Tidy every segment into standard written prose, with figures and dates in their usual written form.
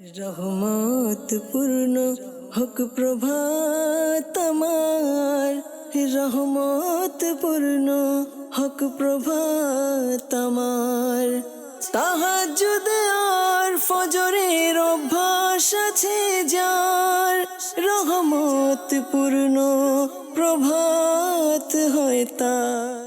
রহমত পূর্ণ হক প্রভাত আমার, রহমত পূর্ণ হক প্রভাত আমার। তাহাজ্জুদ আর ফজরের অভ্যাস আছে যার, রহমত পূর্ণ প্রভাত হয় তার।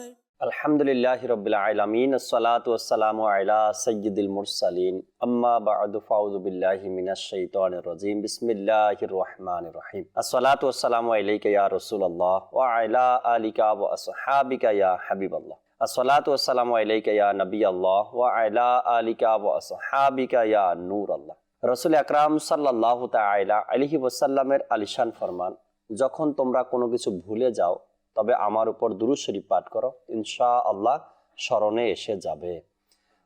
আলহামদুলিল্লাহি রাব্বিল আলামিন, আসসালাতু ওয়াসসালামু আলা সাইয়্যিদিল মুরসালিন, আম্মা বা'দু, ফাউযু বিল্লাহি মিনাশ শাইতানির রাজীম, বিসমিল্লাহির রহমানির রহিম। আসসালাতু ওয়াসসালামু আলাইকা ইয়া রাসূলুল্লাহ ওয়া আলা আলিকা ওয়া আসহাবিকা ইয়া হাবিবাল্লাহ। আসসালাতু ওয়াসসালামু আলাইকা ইয়া নবিয়াল্লাহ ওয়া আলা আলিকা ওয়া আসহাবিকা ইয়া নূরাল্লাহ। রাসূল আকরাম সাল্লাল্লাহু তাআলা আলাইহি ওয়াসাল্লামের আলিশান ফরমান, যখন তোমরা কোনো কিছু ভুলে যাও তবে আমার উপর দুরূদ শরীফ পাঠ করো, ইনশাআল্লাহ স্মরণে এসে যাবে।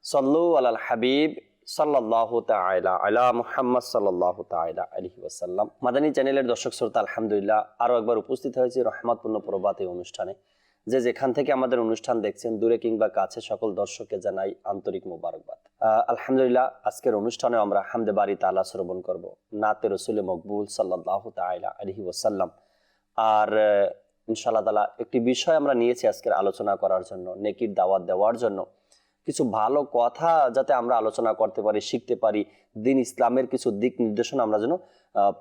সাল্লু আলাল হাবিব সাল্লাল্লাহু তাআলা আলা মুহাম্মদ সাল্লাল্লাহু তাআলা আলাইহি ওয়াসাল্লাম। মাদানী চ্যানেলের দর্শক শ্রোতা, আলহামদুলিল্লাহ আরও একবার উপস্থিত হয়েছি রহমতপূর্ণ প্রভাত এই অনুষ্ঠানে। যে যেখান থেকে আমাদের অনুষ্ঠান দেখছেন, দূরে কিংবা কাছে, সকল দর্শককে জানাই আন্তরিক মোবারকবাদ। আলহামদুলিল্লাহ আজকের অনুষ্ঠানে আমরা হামদে বারি তাআলা শ্রবণ করব, নাতে রসুলে মকবুল সাল্লাল্লাহু তাআলা আলাইহি ওয়াসাল্লাম। আর ইনশাআল্লাহ তাআলা একটি বিষয় আমরা নিয়েছি আজকের আলোচনা করার জন্য, নেকির দাওয়াত দেওয়ার জন্য, কিছু ভালো কথা যাতে আমরা আলোচনা করতে পারি, শিখতে পারি, দিন ইসলামের কিছু দিক নির্দেশনা আমরা যেন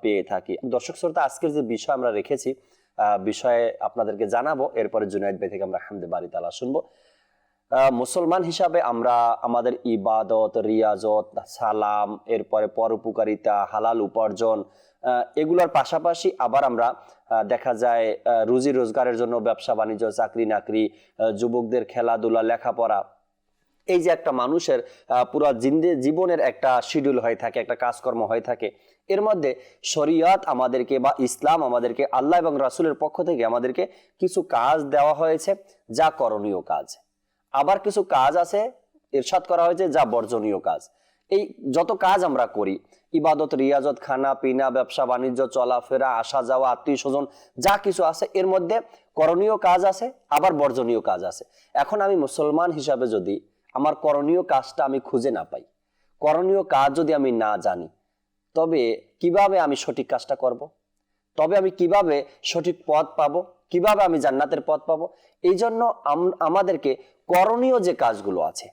পেয়ে থাকি। দর্শক শ্রোতা, আজকের যে বিষয় আমরা রেখেছি, বিষয়ে আপনাদেরকে জানাবো, এরপরে জুনায়েদ ভাই থেকে আমরা হামদে বারি তাআলা শুনবো। মুসলমান হিসাবে আমরা আমাদের ইবাদত, রিয়াজত, সালাম, এরপরে পরোপকারিতা, হালাল উপার্জন, এগুলোর পাশাপাশি আবার আমরা দেখা যায় রুজি রোজগারের জন্য ব্যবসা বাণিজ্য, চাকরি নাকরি, যুবকদের খেলাধুলা, লেখাপড়া, এই যে একটা মানুষের পুরো জীবনের একটা শিডিউল হয়ে থাকে, একটা কাজকর্ম হয়ে থাকে। এর মধ্যে শরীয়ত আমাদেরকে বা ইসলাম আমাদেরকে, আল্লাহ এবং রাসূলের পক্ষ থেকে আমাদেরকে কিছু কাজ দেওয়া হয়েছে যা করণীয় কাজ, আবার কিছু কাজ আছে ইরশাদ করা হয়েছে যা বর্জনীয় কাজ। এই যত কাজ আমরা করি, ইবাদত, রিয়াজত, খানা পিনা, ব্যবসা বাণিজ্য, চলাফেরা, আসা যাওয়া, আত্মীয় স্বজন, যা কিছু আছে এর মধ্যে করণীয় কাজ আছে, আবার বর্জনীয় কাজ আছে। এখন আমি মুসলমান হিসাবে যদি আমার করণীয় কাজটা আমি খুঁজে না পাই, করণীয় কাজ যদি আমি না জানি, তবে কিভাবে আমি সঠিক কাজটা করব? তবে আমি কিভাবে সঠিক পথ পাবো? কিভাবে আমি জান্নাতের পথ পাবো? এই জন্য আমাদেরকে করণীয় যে কাজগুলো আছে,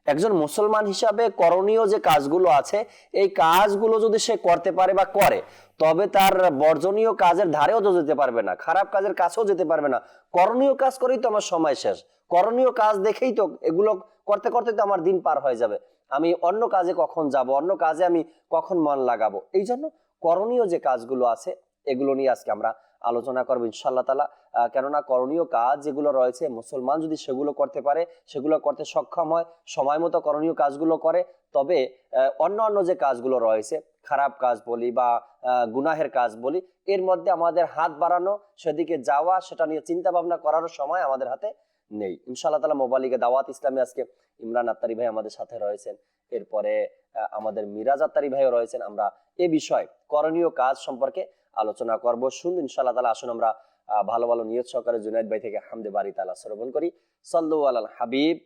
একজন মুসলমান হিসাবে করণীয় যে কাজগুলো আছে, এই কাজগুলো যদি সে করতে পারে বা করে, তবে তার বর্জনীয় কাজের ধারেও তো যেতে পারবে না, খারাপ কাজের কাছেও যেতে পারবে না। করণীয় কাজ করেই তো আমার সময় শেষ, করণীয় কাজ দেখেই তো এগুলো করতে করতে তো আমার দিন পার হয়ে যাবে। আমি অন্য কাজে কখন যাব, অন্য কাজে আমি কখন মন লাগাবো? এই জন্য করণীয় যে কাজগুলো আছে এগুলো নিয়ে আজকে আমরা আলোচনা করবো ইনশাআল্লাহ তাআলা। কেননা করণীয় কাজ যেগুলো রয়েছে, মুসলমান যদি সেগুলো করতে পারে, সেগুলো করতে সক্ষম হয়, সময় মতো করণীয় কাজগুলো করে, তবে অন্য যে কাজগুলো রয়েছে, খারাপ কাজ বলি বা গুনাহের কাজ বলি, এর মধ্যে আমাদের হাত বাড়ানো, সেদিকে যাওয়া, সেটা নিয়ে চিন্তা ভাবনা করার সময় আমাদের হাতে নেই। ইনশাআল্লাহ তাআলা মোবালিকে দাওয়াত ইসলামে আজকে ইমরান আত্তারি ভাই আমাদের সাথে রয়েছেন, এরপরে আমাদের মিরাজ আত্তারি ভাইও রয়েছেন। আমরা এ বিষয় করণীয় কাজ সম্পর্কে আলোচনা করব, শুনুন ইনশাআল্লাহ তাআলা। আসুন আমরা ভালো ভালো নিয়ত সহকারে জুনায়েদ ভাই থেকে হামদে বারি তাআলা শ্রবণ করি। সাল্লু আলাল হাবিব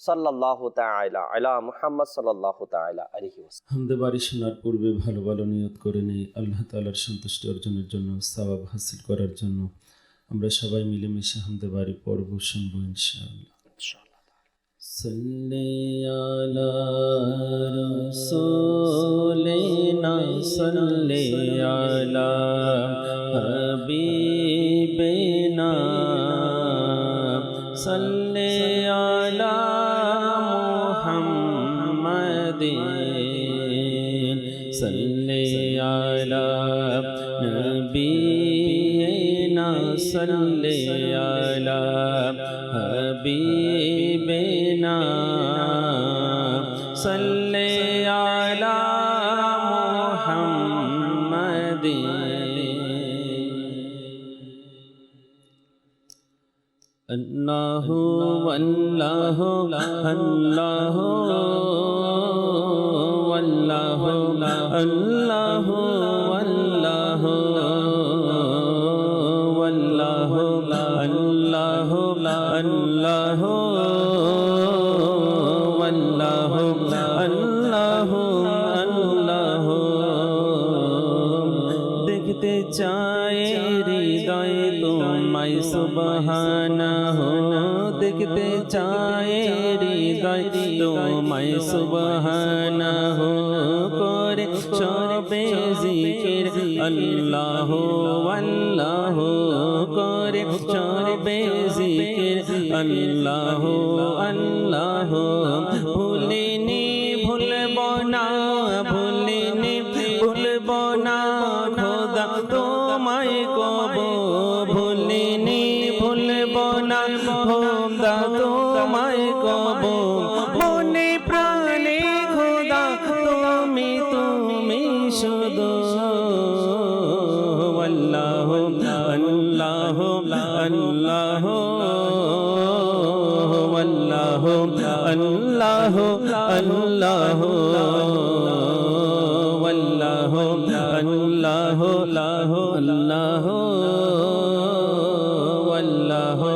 সাল্লাল্লাহু তাআলা আলা মুহাম্মদ সাল্লাল্লাহু তাআলা আলাইহি ওয়াসাল্লাম। হামদে বারি শোনার পূর্বে ভালো ভালো নিয়ত করে নেই আল্লাহ তাআলার সন্তুষ্টি অর্জনের জন্য, সওয়াব হাসিল করার জন্য। আমরা সবাই মিলেমিশে হামদে বারি পড়ব, শুনবো ইনশাআল্লাহ। সাল্লি আলা রাসূলিনা সাল্লি আলা হাবিবিনা সাল্লি আলা মুহাম্মাদিন সাল্লি আলা নবিয়িনা সাল্লি আলা হাবিবিনা সাল্লি আলা মুহাম্মাদিন। আল্লাহু আল্লাহু আল্লাহু আল্লাহু আল্লাহু আল্লাহু আল্লাহু আল্লাহু আল্লাহু আল্লাহু আল্লাহু দেখতে চায় হৃদয় তোমায় সুবহানাহু, দেখতে চায় হৃদয় তোমায় সুবহানাহু, করে সবে জিকির আল্লাহ আল্লাহ, করে সবে জিকির আল্লাহ আল্লাহ। ভুলিনি ভুলব না, ভুলিনি ভুলব না খোদা তোমায় কব, ভুলিনি ভুলব না খোদা তোমায় কব। মনে প্রাণে খোদা তুমি তুমি শুধু আল্লাহ আল্লাহ আল্লাহ আল্লাহ আল্লাহ আল্লাহ আল্লাহ আল্লাহ আল্লাহ আল্লাহ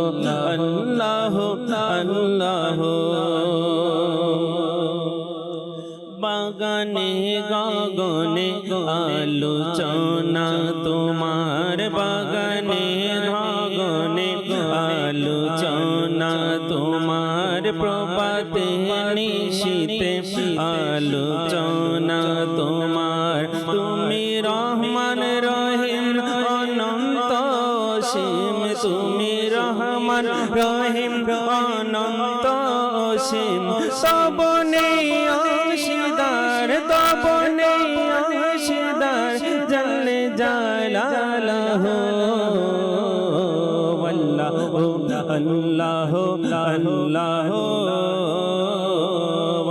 আল্লাহ আল্লাহ। বাগানে গগনে আলোচনা তোমার, বাগানে গগনে আলোচনা তোমার, প্রভাতে নিশীতে আলোচনা তোমার। তুমি রহমান রহিম অনন্ত অসীম, তুমি রহমান রহিম অনন্ত অসীম। তবনে অংশীদার, তবনে অংশীদার জলে জালালাহু আল্লাহ আল্লাহ আল্লাহ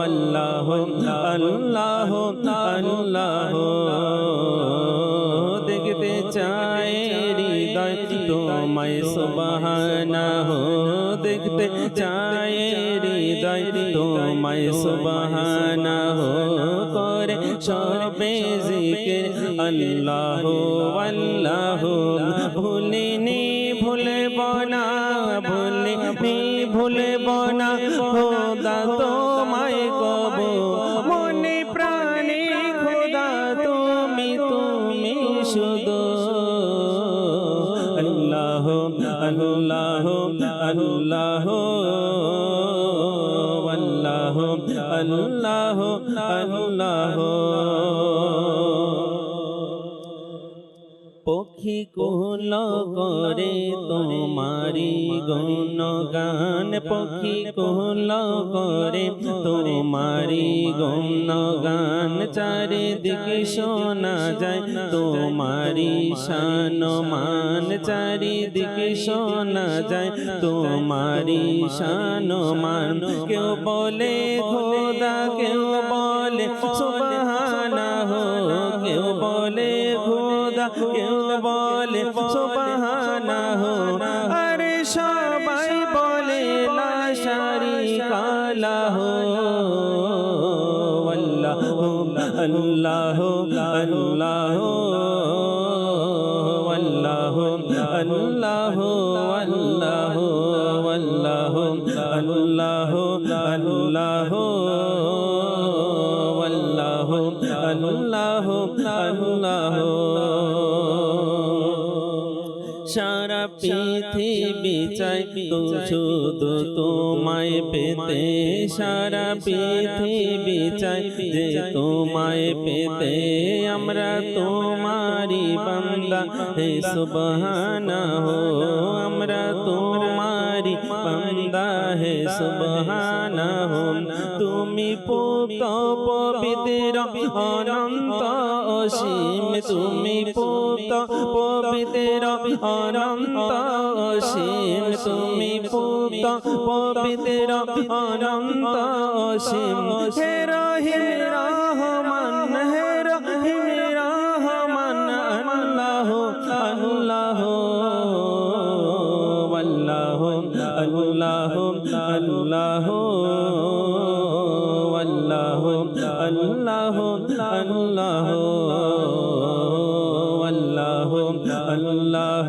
আল্লাহ আল্লাহ আল্লাহ। দেখতে চায় হৃদয় তোমায় সুবহানাহু, দেখতে চায় হৃদয় তোমায় সুবহানাহু, করে সবে জিকির আল্লাহ আল্লাহ। ভুলিনি ভুলব না, ভুলিনি ভুলব না খোদা তোমায় কব। মনে প্রাণে খোদা তুমি তুমি শুধু আল্লাহ আল্লাহ আল্লাহ আল্লাহ আল্লাহ আল্লাহ। পক্ষী কুল করে তোমারি গুণগান, পক্ষী কুল করে তোমারি গুণগান। চারিদিকে শোনা যায় তোমারি শানমান, চারিদিকে শোনা যায় তোমারি শানমান। কেউ বলে খোদা, কেউ বলে সুবহানাহু, কেউ বলে খোদা, কেউ বলে সুবহানাহু। আরে সবাই বলে লা শারীকা লাহু আল্লাহ আল্লাহ আল্লাহ আল্লাহ আল্লাহ আল্লাহ আল্লাহ আল্লাহ আল্লাহ আল্লাহ আল্লাহ। সারা পৃথিবী চাই তো শুধু তোমায় পেতে, সারা পৃথিবী চাই যে তোমায় পেতে। আমরা তোমারি বান্দা হে সুবহানাহু, আমরা তোমারি বান্দা হে সুবহানাহু। তুমি পুত পবিত্র অনন্ত অসীম, তুমি পুত পবিত্র অনন্ত অসীম, তুমি পুত পবিত্র অনন্ত অসীম। হে রহিম রহমান, হে রহিম রহমান আল্লাহ আল্লাহ আল্লাহ আল্লাহ আল্লাহ আল্লাহ আল্লাহ আল্লাহ আল্লাহ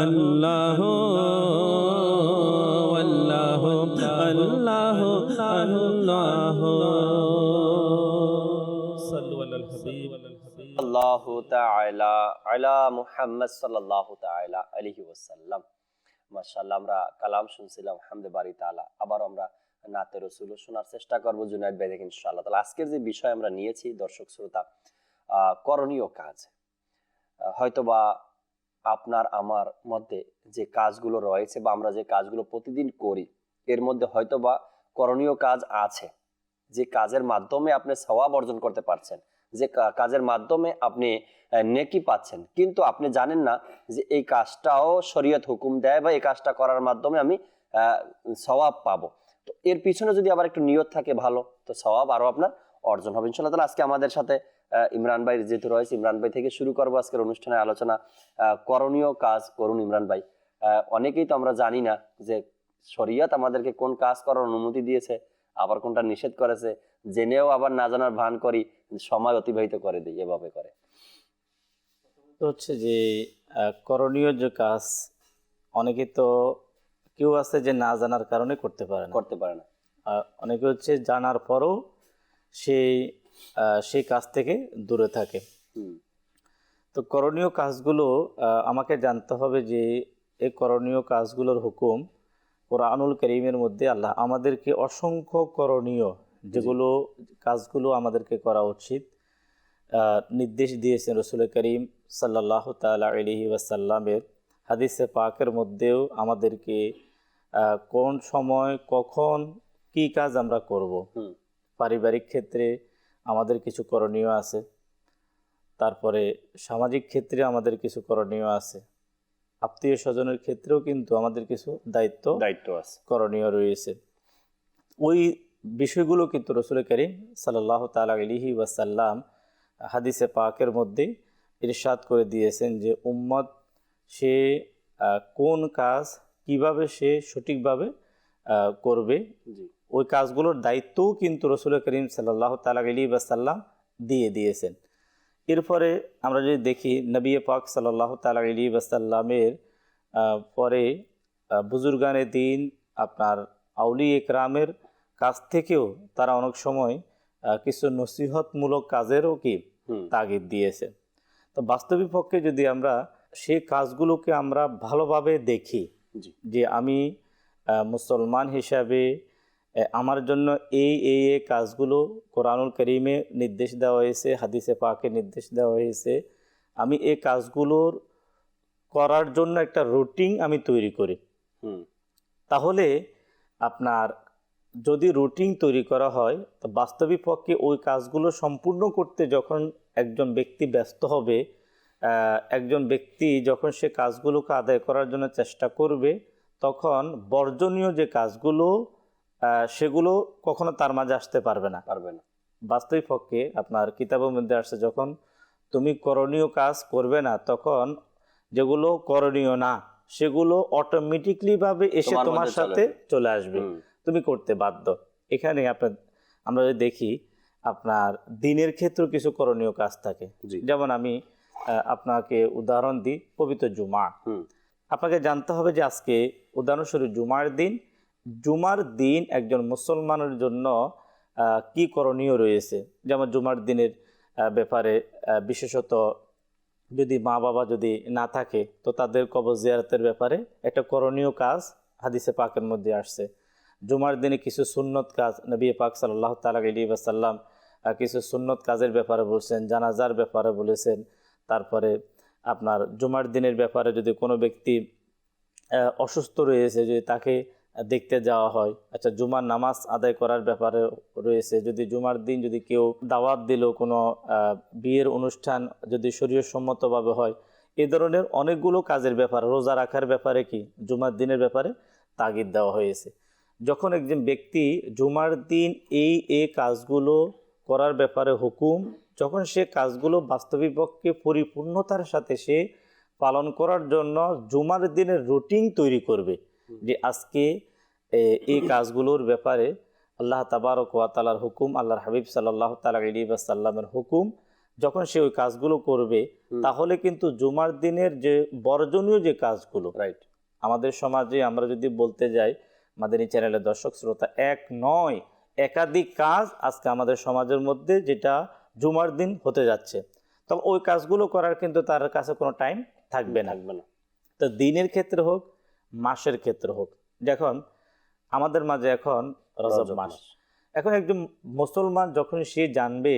আল্লাহ আল্লাহ আল্লাহ আল্লাহ আল্লাহ। সাল্লু আলাল হাবিব। আল্লাহু তাআলা আলা মুহাম্মদ সাল্লাল্লাহু তাআলা আলাইহি ওয়াসাল্লাম। মাশাআল্লাহ, আমরা কালাম শুনছিলাম হামদে বারি তাআলা। আবার আমরা নাতে রাসূল শোনার চেষ্টা করব জুনায়েদ ভাই থেকে ইনশাআল্লাহ তাআলা। আজকের যে বিষয় আমরা নিয়েছি দর্শক শ্রোতা, করণীয় কাজ। হয়তোবা আপনার আমার মধ্যে যে কাজগুলো রয়েছে বা আমরা যে কাজগুলো প্রতিদিন করি, এর মধ্যে হয়তোবা করণীয় কাজ আছে, যে কাজের মাধ্যমে আপনি সওয়াব অর্জন করতে পারছেন, যে কাজের মাধ্যমে আপনি নেকি পাচ্ছেন, কিন্তু আপনি জানেন না যে এই কাজটাও শরীয়ত হুকুম দেয় বা এই কাজটা করার মাধ্যমে আমি সওয়াব পাবো। তো এর পিছনে যদি আবার একটু নিয়ত থাকে ভালো, তো সওয়াব আরো আপনার অর্জন হবে ইনশাআল্লাহ তাআলা। আজকে আমাদের সাথে ইমরান ভাই যেহেতু রয়েছে, ইমরান ভাই থেকে শুরু করবো আজকের অনুষ্ঠানের আলোচনা। করণীয় কাজ করুন ইমরান ভাই। অনেকেই তো আমরা জানি না যে শরীয়ত আমাদেরকে কোন কাজ করার অনুমতি দিয়েছে, আবার কোনটা নিষেধ করেছে, জেনেও আবার না জানার ভান করি, সময় অতিবাহিত করে দিই এভাবে করে। তো হচ্ছে যে করণীয় যে কাজ, অনেকে তো কেউ আছে যে না জানার কারণে করতে পারে না, অনেকে হচ্ছে জানার পরও সেই কাজ থেকে দূরে থাকে। তো করণীয় কাজগুলো আমাকে জানতে হবে যে এই করণীয় কাজগুলোর হুকুম কোরআনুল কারীমের মধ্যে আল্লাহ আমাদেরকে অসংখ্য করণীয় যেগুলো কাজগুলো আমাদেরকে করা উচিত নির্দেশ দিয়েছেন রাসূল করিম সাল্লাল্লাহু তাআলা আলাইহি ওয়াসাল্লামের হাদিসে পাকের মধ্যেও আমাদেরকে কোন সময় কখন কি কাজ আমরা করব। পারিবারিক ক্ষেত্রে আমাদের কিছু করণীয় আছে, তারপরে সামাজিক ক্ষেত্রে আমাদের কিছু করণীয় আছে, আত্মীয় স্বজনের ক্ষেত্রেও কিন্তু আমাদের কিছু দায়িত্ব আছে, করণীয় রয়েছে। ওই বিষয়গুলো কিন্তু রাসূল করিম সাল্লাল্লাহু তাআলা আলাইহি ওয়াসাল্লাম হাদিসে পাকের মধ্যে ইরশাদ করে দিয়েছেন যে উম্মত সে কোন কাজ কিভাবে সে সঠিকভাবে করবে, ওই কাজগুলোর দায়িত্বও কিন্তু রাসূল করিম সাল্লাল্লাহু তাআলা আলাইহি ওয়াসাল্লাম দিয়ে দিয়েছেন। এরপরে আমরা যদি দেখি নবী পাক সাল্লাল্লাহু তাআলা আলাইহি ওয়াসাল্লামের পরে বুজুর্গানে দিন আপনার আউলিয়া ইকরামের কাছ থেকেও তারা অনেক সময় কিছু নসিহতমূলক কাজেরও কি তাগিদ দিয়েছে। তো বাস্তবিক পক্ষে যদি আমরা সেই কাজগুলোকে আমরা ভালোভাবে দেখি যে আমি মুসলমান হিসাবে আমার জন্য এই কাজগুলো কোরআনুল কারীমে নির্দেশ দেওয়া হয়েছে, হাদিসে পাকে নির্দেশ দেওয়া হয়েছে, আমি এই কাজগুলোর করার জন্য একটা রুটিন আমি তৈরি করি, তাহলে আপনার যদি রুটিন তৈরি করা হয় তো বাস্তবিক পক্ষে ওই কাজগুলো সম্পূর্ণ করতে যখন একজন ব্যক্তি ব্যস্ত হবে, একজন ব্যক্তি যখন সে কাজগুলোকে আদায় করার জন্য চেষ্টা করবে, তখন বর্জনীয় যে কাজগুলো সেগুলো কখনো তার মাঝে আসতে পারবে না। বাস্তবিক পক্ষে আপনার কিতাবের মধ্যে আসছে যখন তুমি করণীয় কাজ করবে না, তখন যেগুলো করণীয় না সেগুলো অটোমেটিকলি ভাবে এসে তোমার সাথে চলে আসবে, তুমি করতে বাধ্য। এখানে আমরা যদি দেখি আপনার দিনের ক্ষেত্রে কিছু করণীয় কাজ থাকে, যেমন আমি আপনাকে উদাহরণ দিই, পবিত্র জুমা। আপনাকে জানতে হবে যে আজকে উদাহরণস্বরূপ জুমার দিন একজন মুসলমানের জন্য কি করণীয় রয়েছে। যেমন জুমার দিনের ব্যাপারে বিশেষত যদি মা বাবা যদি না থাকে তো তাদের কবর জিয়ারতের ব্যাপারে একটা করণীয় কাজ হাদিসে পাকের মধ্যে আসছে। জুমার দিনে কিছু সুন্নত কাজ নবী পাক সাল্লাল্লাহু তাআলা আলাইহি ওয়াসাল্লাম কিছু সুন্নত কাজের ব্যাপারে বলছেন, জানাজার ব্যাপারে বলেছেন। তারপরে আপনার জুমার দিনের ব্যাপারে যদি কোনো ব্যক্তি অসুস্থ রয়েছে, যদি তাকে দেখতে যাওয়া হয়, আচ্ছা জুমার নামাজ আদায় করার ব্যাপারে রয়েছে। যদি জুমার দিন যদি কেউ দাওয়াত দিল, কোনো বিয়ের অনুষ্ঠান যদি শরীয়তসম্মতভাবে হয়, এই ধরনের অনেকগুলো কাজের ব্যাপারে, রোজা রাখার ব্যাপারে কি জুমার দিনের ব্যাপারে তাগিদ দেওয়া হয়েছে। যখন একজন ব্যক্তি জুমার দিন এই কাজগুলো করার ব্যাপারে হুকুম, যখন সে কাজগুলো বাস্তবিক পক্ষে পরিপূর্ণতার সাথে সে পালন করার জন্য জুমার দিনের রুটিন তৈরি করবে যে আজকে এই কাজগুলোর ব্যাপারে আল্লাহ তাবারক ওয়া তাআলার হুকুম, আল্লাহর হাবিব সাল্লাল্লাহু তাআলা আলাইহি ওয়াসাল্লামের হুকুম, যখন সে ওই কাজগুলো করবে, তাহলে কিন্তু জুমার দিনের যে বর্জনীয় যে কাজগুলো, আমাদের সমাজে আমরা যদি বলতে যাই, মাদানী চ্যানেলের দর্শক শ্রোতা, একাধিক কাজ আজকে আমাদের সমাজের মধ্যে যেটা জুমার দিন হতে যাচ্ছে। তখন ওই কাজগুলো করার কিন্তু তার কাছে কোনো টাইম থাকবে না। তো দিনের ক্ষেত্রে হোক, মাসের ক্ষেত্রে হোক, দেখুন আমাদের মাঝে এখন রজব মাস। এখন একজন মুসলমান যখন সে জানবে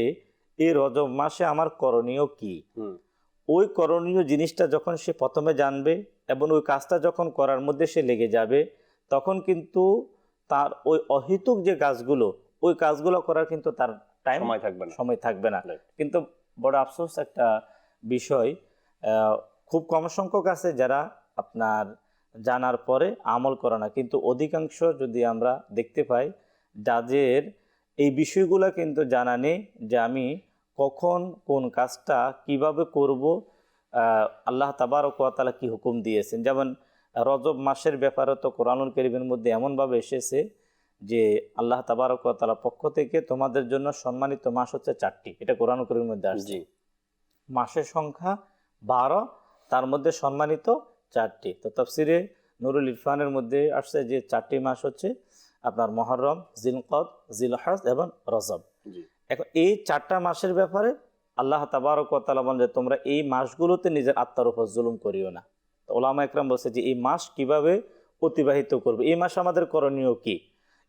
এই রজব মাসে আমার করণীয় কি, ওই করণীয় জিনিসটা যখন সে প্রথমে জানবে এবং ওই কাজটা যখন করার মধ্যে সে লেগে যাবে, তখন কিন্তু তার ওই অহেতুক যে কাজগুলো, ওই কাজগুলো করার কিন্তু তার টাইম সময় থাকবে না। কিন্তু বড় আফসোস একটা বিষয়, খুব কম সংখ্যক আছে যারা আপনার জানার পরে আমল করে না, কিন্তু অধিকাংশ যদি আমরা দেখতে পাই যাদের এই বিষয়গুলো কিন্তু জানা নেই যে আমি কখন কোন কাজটা কিভাবে করব, আল্লাহ তাবারক ওয়া তাআলা কি হুকুম দিয়েছেন। যেমন রজব মাসের ব্যাপারে তো কোরআনুল কারীমের মধ্যে এমনভাবে এসেছে যে আল্লাহ তাবারক ওয়া তাআলার পক্ষ থেকে তোমাদের জন্য সম্মানিত মাস হচ্ছে 4টি, এটা কোরআনুল কারীমের মধ্যে আসছে। মাসের সংখ্যা 12, তার মধ্যে সম্মানিত 4টি। তো তাফসিরে নুরুল ইরফানের মধ্যে আসছে যে 4টি মাস হচ্ছে আপনার মুহররম, জিলকদ, জিলহজ এবং রজব। এখন এই 4টা মাসের ব্যাপারে আল্লাহ তাবারক ওয়া তাআলা বলেন যে তোমরা এই মাসগুলোতে নিজের আত্মার উপর জুলুম করিও না। তো ওলামা একরাম বলছে যে এই মাস কিভাবে অতিবাহিত করবে, এই মাসে আমাদের করণীয় কি।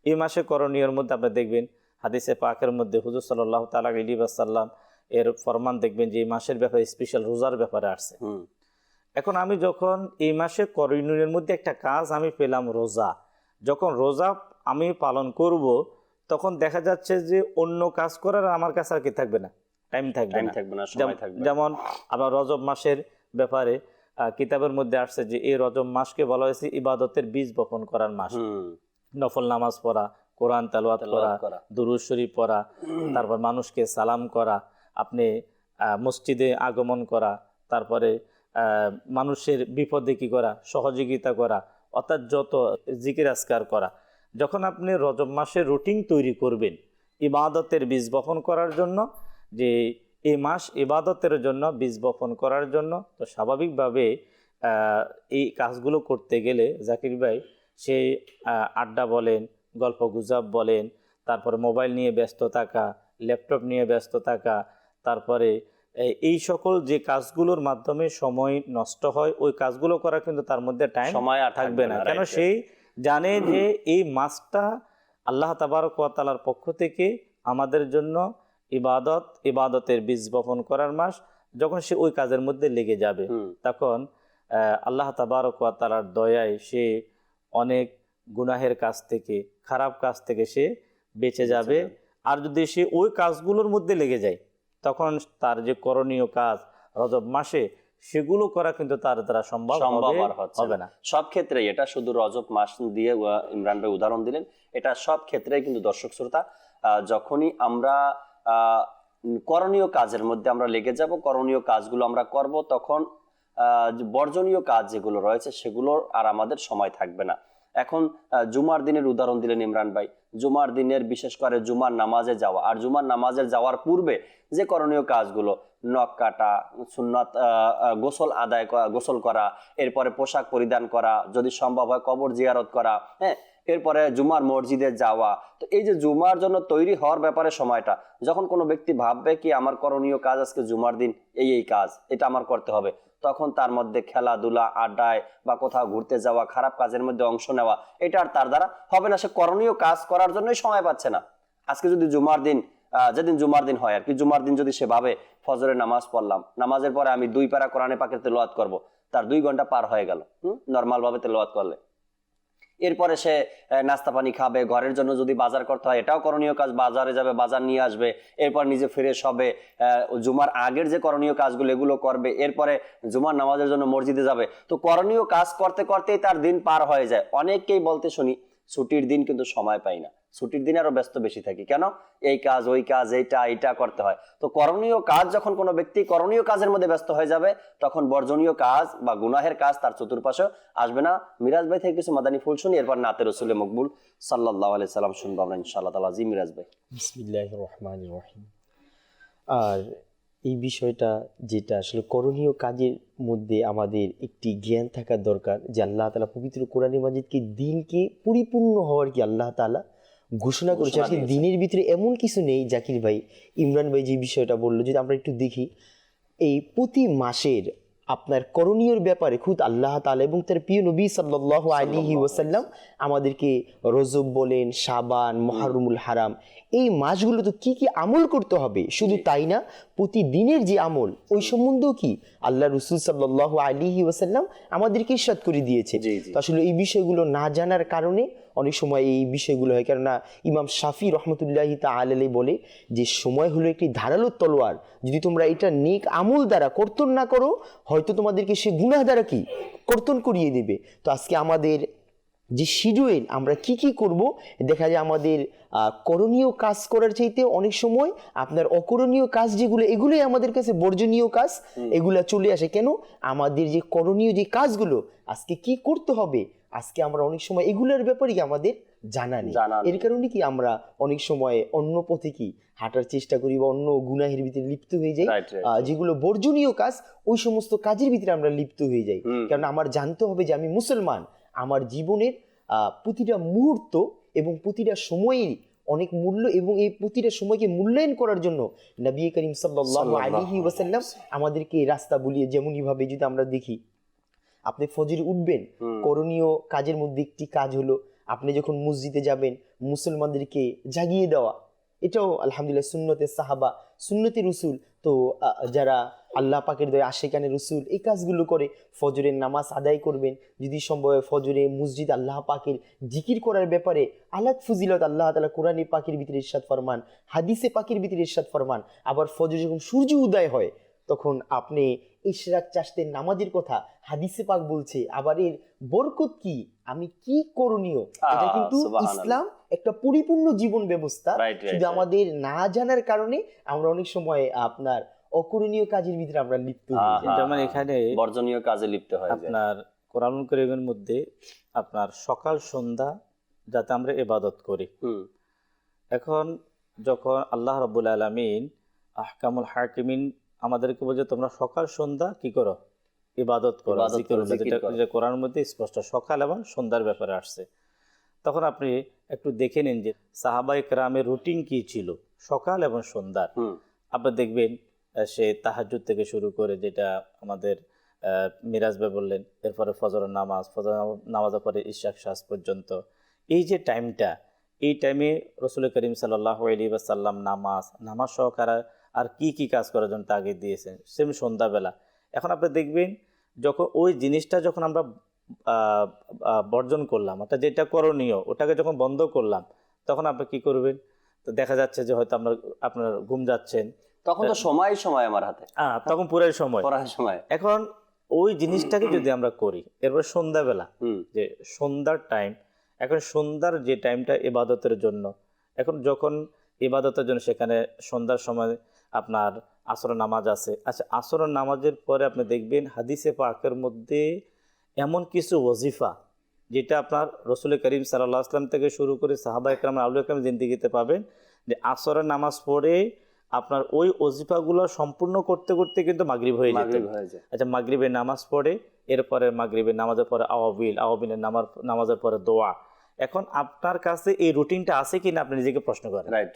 এই মাসে করণীয়র মধ্যে আপনি দেখবেন হাদিসে পাকের মধ্যে হুজুর সাল্লাল্লাহু তাআলা আলাইহি ওয়াসাল্লাম এর ফরমান দেখবেন যে এই মাসের ব্যাপারে স্পেশাল রোজার ব্যাপারে আসছে। এখন আমি যখন এই মাসে করণীয়ের মধ্যে একটা কাজ আমি পেলাম রোজা, যখন রোজা আমি পালন করব তখন দেখা যাচ্ছে যে অন্য কাজ করার আমার কাছে আর কি থাকবে না, টাইম থাকবে না। যেমন আবার রজব মাসের ব্যাপারে কিতাবের মধ্যে আসছে যে এই রজব মাসকে বলা হয়েছে ইবাদতের বীজ বপন করার মাস। নফল নামাজ পড়া, কোরআন তেলাওয়াত করা, দুরূদ শরীফ পড়া, তারপর মানুষকে সালাম করা, আপনি মসজিদে আগমন করা, তারপরে মানুষের বিপদে কি করা, সহযোগিতা করা, অর্থাৎ যত জিকির আজকার করা। যখন আপনি রজব মাসে রুটিন তৈরি করবেন ইবাদতের বীজ বপন করার জন্য, যে এই মাস ইবাদতের জন্য বীজ বপন করার জন্য, তো স্বাভাবিকভাবে এই কাজগুলো করতে গেলে জাকির ভাই সেই আড্ডা বলেন, গল্প গুজব বলেন, তারপরে মোবাইল নিয়ে ব্যস্ত থাকা, ল্যাপটপ নিয়ে ব্যস্ত থাকা, তারপরে এই সকল যে কাজগুলোর মাধ্যমে সময় নষ্ট হয়, ওই কাজগুলো করা কিন্তু তার মধ্যে টাইম থাকবে না। কেন সেই জানে যে এই মাসটা আল্লাহ তাবারক ওয়া তাআলার পক্ষ থেকে আমাদের জন্য ইবাদতের বীজ বপন করার মাস। যখন সে ওই কাজের মধ্যে লেগে যাবে তখন আল্লাহ তাবারক ওয়া তাআলার দয়ায় সে অনেক গুনাহের কাজ থেকে, খারাপ কাজ থেকে সে বেঁচে যাবে। আর যদি সে ওই কাজগুলোর মধ্যে লেগে যায় তখন তার যে করণীয় কাজ রজব মাসে সেগুলো করা কিন্তু তার দ্বারা সম্ভব হবে না। সব ক্ষেত্রে এটা শুধু রজব মাস দিয়ে ইমরান ভাই উদাহরণ দিলেন, এটা সব ক্ষেত্রে কিন্তু দর্শক শ্রোতা যখনই আমরা করণীয় কাজের মধ্যে আমরা লেগে যাব, করণীয় কাজগুলো আমরা করব, তখন বর্জনীয় কাজ যেগুলো রয়েছে সেগুলোর আর আমাদের সময় থাকবে না। এখন জুমার দিনের উদাহরণ দিলেন ইমরান ভাই, জুমার দিনের বিশেষ করে জুমার নামাজে যাওয়া, আর জুমার নামাজে যাওয়ার পূর্বে যে করণীয় কাজগুলো, নখ কাটা, সুন্নাত গোসল আদায় করা, গোসল করা, এরপরে পোশাক পরিধান করা, যদি সম্ভব হয় কবর জিয়ারত করা, হ্যাঁ, এরপরে জুমার মসজিদে যাওয়া। তো এই যে জুমার জন্য তৈরি হওয়ার ব্যাপারে সময়টা, যখন কোনো ব্যক্তি ভাববে কি আমার করণীয় কাজ আজকে জুমার দিন এই কাজ, এটা আমার করতে হবে, তখন তার মধ্যে খেলাধুলা, আড্ডায় বা কোথাও ঘুরতে যাওয়া, খারাপ কাজের মধ্যে অংশ নেওয়া, এটা আর তার দ্বারা হবে না। সে করণীয় কাজ করার জন্যই সময় পাচ্ছে না। আজকে যদি জুমার দিন, যেদিন জুমার দিন হয় আর কি, জুমার দিন যদি সে ভাবে ফজরের নামাজ পড়লাম, নামাজের পরে আমি 2 প্যারা কোরআনে পাকের তেলাওয়াত করব, তার 2 ঘন্টা পার হয়ে গেল নর্মাল ভাবে তেলাওয়াত করলে। এরপরে সে নাস্তা পানি খাবে, ঘরের জন্য যদি বাজার করতে হয় এটাও করণীয় কাজ, বাজারে যাবে, বাজার নিয়ে আসবে, এরপর নিজে ফ্রেশ হবে, জুমার আগের যে করণীয় কাজগুলো এগুলো করবে, এরপরে জুমার নামাজের জন্য মসজিদে যাবে। তো করণীয় কাজ করতে করতেই তার দিন পার হয়ে যায়। অনেককেই বলতে শুনি ছুটির দিন কিন্তু সময় পাই না, ছুটির দিন আরো ব্যস্ত বেশি থাকি, কেন এই কাজ ওই কাজ, এইটা করতে হয়। তো করণীয় কাজ যখন কোনো ব্যক্তি করণীয় কাজের মধ্যে ব্যস্ত হয়ে যাবে, তখন বর্জনীয় কাজ বা গুনাহের কাজ তার চতুর্পাশে আসবে না। মিরাজ ভাই থেকে কিছু মাদানী ফুল শুনি, এরপর নাতে রসুল মকবুল সাল্লাল্লাহু আলাইহি সাল্লাম শুনবো আমরা ইনশাআল্লাহ তাআলা। জি মিরাজ ভাই। বিসমিল্লাহির রহমানির রহিম। আর এই বিষয়টা যেটা আসলে করণীয় কাজের মধ্যে আমাদের একটি জ্ঞান থাকা দরকার যে আল্লাহ তাআলা পবিত্র কোরআনে মাজিদকে দিনকে পরিপূর্ণ হওয়ার কি আল্লাহ তাআলা ঘোষণা করেছে। দিনের ভিতরে এমন কিছু নেই জাকির ভাই, ইমরান ভাই যে বিষয়টা বললো, যদি আমরা একটু দেখি এই প্রতি মাসের আপনার করণীয়র ব্যাপারে খুদ আল্লাহ তাআলা এবং তার প্রিয় নবী সাল্লাল্লাহু আলাইহি ওয়াসাল্লাম আমাদেরকে রজব বলেন, শাবান, মুহররমুল হারাম, এই মাসগুলো তো কি কি আমল করতে হবে, শুধু তাই না প্রতিদিনের যে আমল ওই সম্বন্ধেও কি আল্লাহ রাসূল সাল্লাল্লাহু আলাইহি ওয়াসাল্লাম আমাদেরকে ইরশাদ করে দিয়েছে। তো আসলে এই বিষয়গুলো না জানার কারণে অনেক সময় এই বিষয়গুলো হয়। কেননা ইমাম শাফি রহমতুল্লাহি তাআলা আলাইহি বলে যে সময় হলো একটি ধারালো তলোয়ার, যদি তোমরা এটা নেক আমল দ্বারা কর্তন না করো হয়তো তোমাদেরকে সে গুনাহ দ্বারা কি কর্তন করিয়ে দেবে। তো আজকে আমাদের যে শিডিউল আমরা কি কি করব, দেখা যায় আমাদের করণীয় কাজ করার চাইতে অনেক সময় আপনার অকরণীয় কাজ যেগুলো এগুলোই আমাদের কাছে বর্জনীয় কাজ এগুলা চলে আসে। কেন? আমাদের যে করণীয় যে কাজগুলো আজকে কি করতে হবে আজকে আমরা অনেক সময় এগুলোর ব্যাপারে আমাদের জানা নেই। এর কারণে কি আমরা অনেক সময় অন্য পথে কি হাঁটার চেষ্টা করি বা অন্য গুনাহের ভিতরে লিপ্ত হয়ে যাই, যেগুলো বর্জনীয় কাজ ওই সমস্ত কাজের ভিতরে আমরা লিপ্ত হয়ে যাই। কারণ আমার জানতে হবে যে আমি মুসলমান, আমার জীবনের প্রতিটা মুহূর্ত এবং প্রতিটা সময়ের অনেক মূল্য, এবং এই প্রতিটা সময়কে মূল্যায়ন করার জন্য নবী করিম সাল্লাল্লাহু আলাইহি ওয়াসাল্লাম আমাদেরকে রাস্তা বলিয়ে, যেমনই ভাবে যদি আমরা দেখি আপনি ফজরে উঠবেন, করণীয় কাজের মধ্যে একটি কাজ হলো আপনি যখন মসজিদে যাবেন মুসলমানদেরকে জাগিয়ে দেওয়া। এটাও আলহামদুলিল্লাহ সুন্নতে সাহাবা, সুন্নতে রসুল। তো যারা আল্লাহ পাকের দয়া আশিকানে রসুল এই কাজগুলো করে ফজরের নামাজ আদায় করবেন, যদি সম্ভব হয় ফজরে মসজিদ আল্লাহ পাকের জিকির করার ব্যাপারে আলাদা ফজিলত আল্লাহ তাআলা কোরআনে পাকের ভিতরে ইরশাদ ফরমান, হাদিসে পাকের ভিতরে ইরশাদ ফরমান। আবার ফজরে যখন সূর্য উদয় হয় তখন আপনি ইশরাক চাষতের নামাজের কথা হাদিসে পাক বলছে, আবার এর বরকত কি, আমি কি করণীয়, এটা কিন্তু ইসলাম একটা পরিপূর্ণ জীবন ব্যবস্থা। শুধু আমাদের না জানার কারণে আমরা অনেক সময় আপনার অকরণীয় কাজের ভিতরে আমরা লিপ্ত হই। যেমন এখানে বর্জনীয় কাজে লিপ্ত হয় আপনার কোরআনুল কারীমের মধ্যে আপনার সকাল সন্ধ্যা যাতে আমরা ইবাদত করি। এখন যখন আল্লাহ রাব্বুল আলামিন আহকামুল হাকিমিন আমাদেরকে বলছে তোমরা সকাল সন্ধ্যা কি করো, ইবাদত করো, যেটা কোরআনের মধ্যে স্পষ্ট সকাল এবং সন্ধ্যার ব্যাপারে আসছে। তখন আপনি একটু দেখে নিন যে সাহাবায়ে কেরামের রুটিন কি ছিল সকাল এবং সন্ধ্যার। আপনি দেখবেন সে তাহাজ্জুদ থেকে শুরু করে, যেটা আমাদের মিরাজ ভাই বললেন, এরপরে ফজরের নামাজ, ফজর নামাজের পরে ইশরাক শাস পর্যন্ত এই যে টাইমটা, এই টাইমে রাসূল করিম সাল্লাল্লাহু আলাইহি ওয়াসাল্লাম নামাজ সহকারে আর কি কি কাজ করার জন্য তাগিদ দিয়েছেন, সেম সন্ধ্যাবেলা। এখন আপনি দেখবেন যখন ওই জিনিসটা যখন আমরা বর্জন করলাম, অর্থাৎ যেটা করণীয় ওটাকে যখন বন্ধ করলাম, তখন আপনি কি করবেন? তো দেখা যাচ্ছে যে হয়তো আপনার ঘুম যাচ্ছেন, তখন তো সময় আমার হাতে, তখন পুরাই সময়। এখন ওই জিনিসটাকে যদি আমরা করি, এরপর সন্ধ্যাবেলা যে সন্ধ্যার টাইম, এখন সন্ধ্যার যে টাইমটা ইবাদতের জন্য, এখন যখন ইবাদতের জন্য সেখানে সন্ধ্যার সময় আপনার আসরের নামাজ আছে। আচ্ছা, আসরের নামাজের পরে আপনি দেখবেন হাদিসে পাকের মধ্যে এমন কিছু ওজিফা যেটা আপনার রাসূল করিম সাল্লাল্লাহু আলাইহি ওয়াসাল্লাম থেকে শুরু করে সাহাবায়ে কেরাম আউলিয়া কেরাম জিন্দেগিতে পাবেন যে আসরের নামাজ পড়ে আপনার ওই ওজিফাগুলো সম্পূর্ণ করতে করতে কিন্তু মাগরিব হয়ে যেত। আচ্ছা, মাগরিবের নামাজ পড়ে এরপরে মাগরিবের নামাজের পরে আওয়াবিলের নামাজের পরে দোয়া। এখন আপনার কাছে এই রুটিনটা আছে কিনা আপনি নিজেকে প্রশ্ন করেন। রাইট,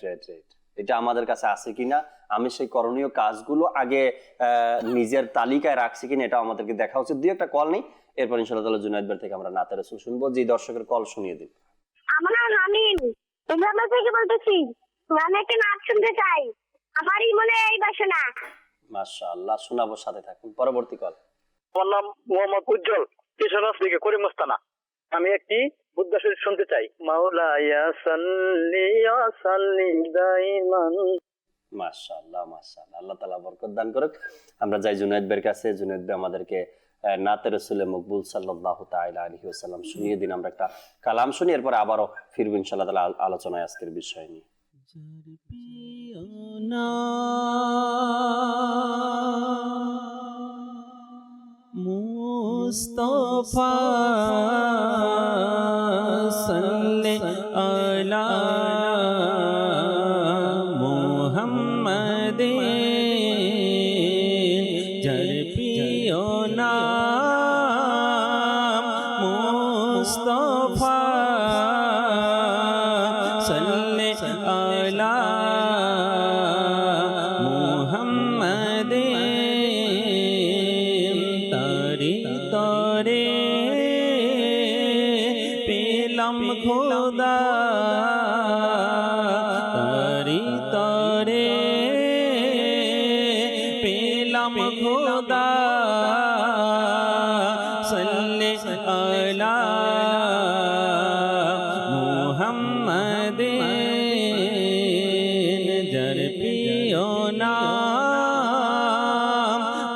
এটা আমাদের কাছে আছে কিনা, আমি সেই করণীয় কাজগুলো আগে নিজের তালিকায় রাখছি কিনা, এটা আমাদেরকে দেখা উচিত। দুই একটা কল নেই, এরপর ইনশাআল্লাহ তাআলা জুনায়েদ ভাই থেকে আমরা নাতে রাসূল শুনবো। যে দর্শকের কল শুনিয়ে দিন। আমার নাম আমিন, ইসলামাবাদ থেকে বলতেছি। আমি একটা নাচ শুনতে চাই, আমারই মনে এই বাসনা। মাশাআল্লাহ, শোনাবো, সাথে থাকুন। পরবর্তী কল। আমার নাম মোহাম্মদ উজ্জ্বল, কিশোরগঞ্জ থেকে করিমস্তানা। আমি একটি বুদ্ধ শরীফ শুনতে চাই। মাওলায়া সাল্লি ইয়া সাল্লি দাইমান। মাশাআল্লাহ, আল্লাহ তাআলা বরকত দান করুক। আমরা যাই জুনায়েদ ভাইয়ের কাছে। জুনায়েদ ভাই আমাদেরকে নাতে রাসূলে মকবুল সাল্লাল্লাহু তাআলা আলাইহি ওয়াসাল্লাম শুনিয়ে দিন। আমরা একটা কালাম শুনি, এরপর আবারও ফিরব ইনশাআল্লাহ তাআলা আলোচনায় আজকের বিষয় নিয়ে। মুস্তাফা সাল্লি আলা মুহাম্মাদিন, যার প্রিয় নাম মুস্তাফা সাল্লি আলা মুহাম্মাদিন। পেলাম খোদা সাল্লি আলা মুহাম্মাদিন যার প্রিয় নাম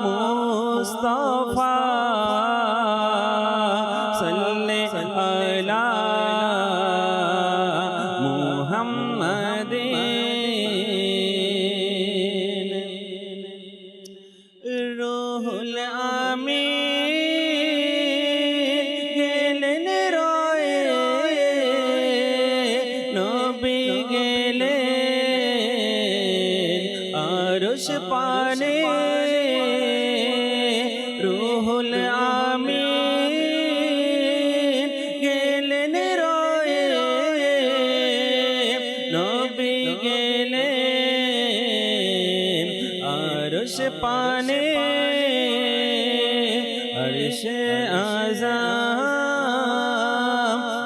মুস্তাফা সাল্লি আলা মুহাম্মাদিন রুহুল আমিন গেলেন রয়ে নবী গেলেন আরশ পানে রুহুল আমিন গেলেন রয়ে নবী গেলেন আরশ পানে আরশে আযম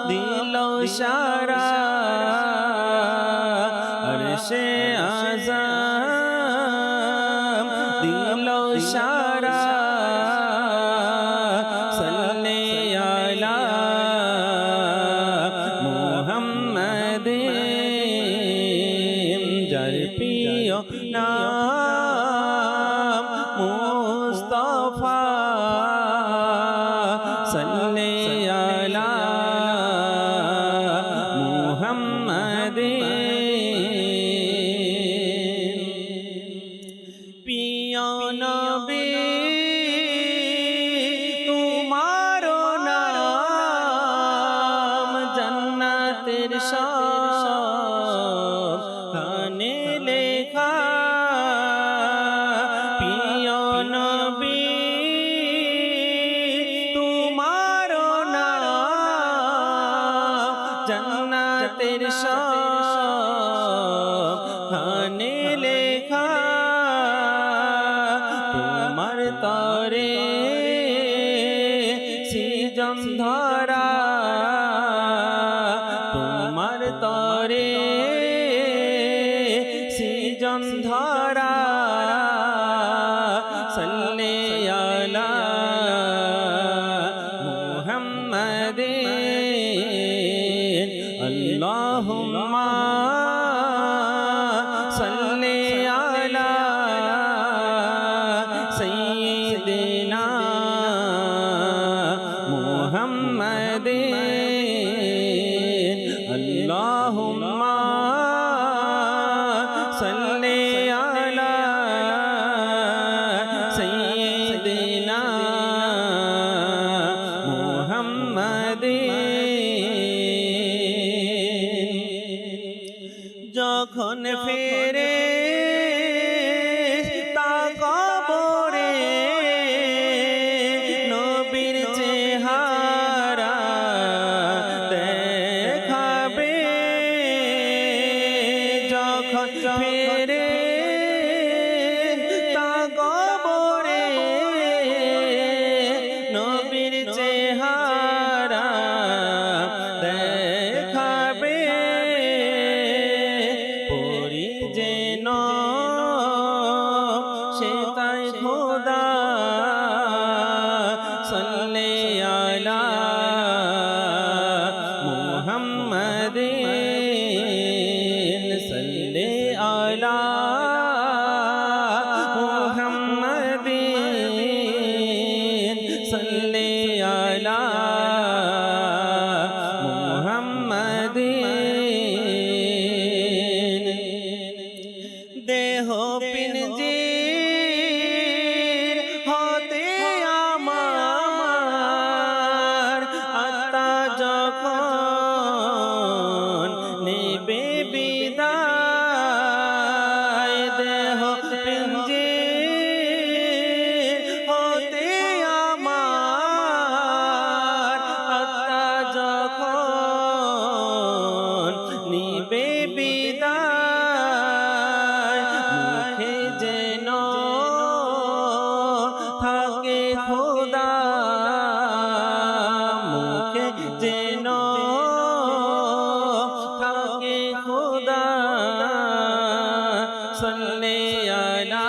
দিল সারা আরশে আযম দিল সারা সাল্লি আলা মুহাম্মাদিন যার প্রিয় নাম মুস্তাফা সাল্লি আলা মুহাম্মাদিন প্রিয় নবী তোমার নাম জান্নাতের সব খানে লেখা প্রিয় নবী তোমার নাম জান্নাতের সব খানে লেখা তোমার তরে সৃজন ধরা তোমার তরে সৃজন ধরা সাল্লি আলা মুহাম্মাদিন আল্লাহুম্মা সাল্লি আলা সাইয়্যিদিনা মুহাম্মাদিন আল্লাহুম্মা সাল্লি আলা সাইয়্যিদিনা মুহাম্মাদিন যখন ফেরে তা কবরে নবীর চেহারা দেখাবে যখন ফেরে তা কবরে নবীর চেহারা দেখাবে পরি যেন সে তাই খোদা সাল্লি আলা মুহাম্মাদিন সাল্লি আলা মুহাম্মাদিন সাল্লি আলা মুহাম্মাদিন দেহ পিঞ্জির হতে আমার আত্মা যখন নেবে বিদায় দেহ পিঞ্জির হতে আমার আত্মা যখন নিবে বিদায় মুখে যেন থাকে খোদা মুখে যেন থাকে খোদা সাল্লি আলা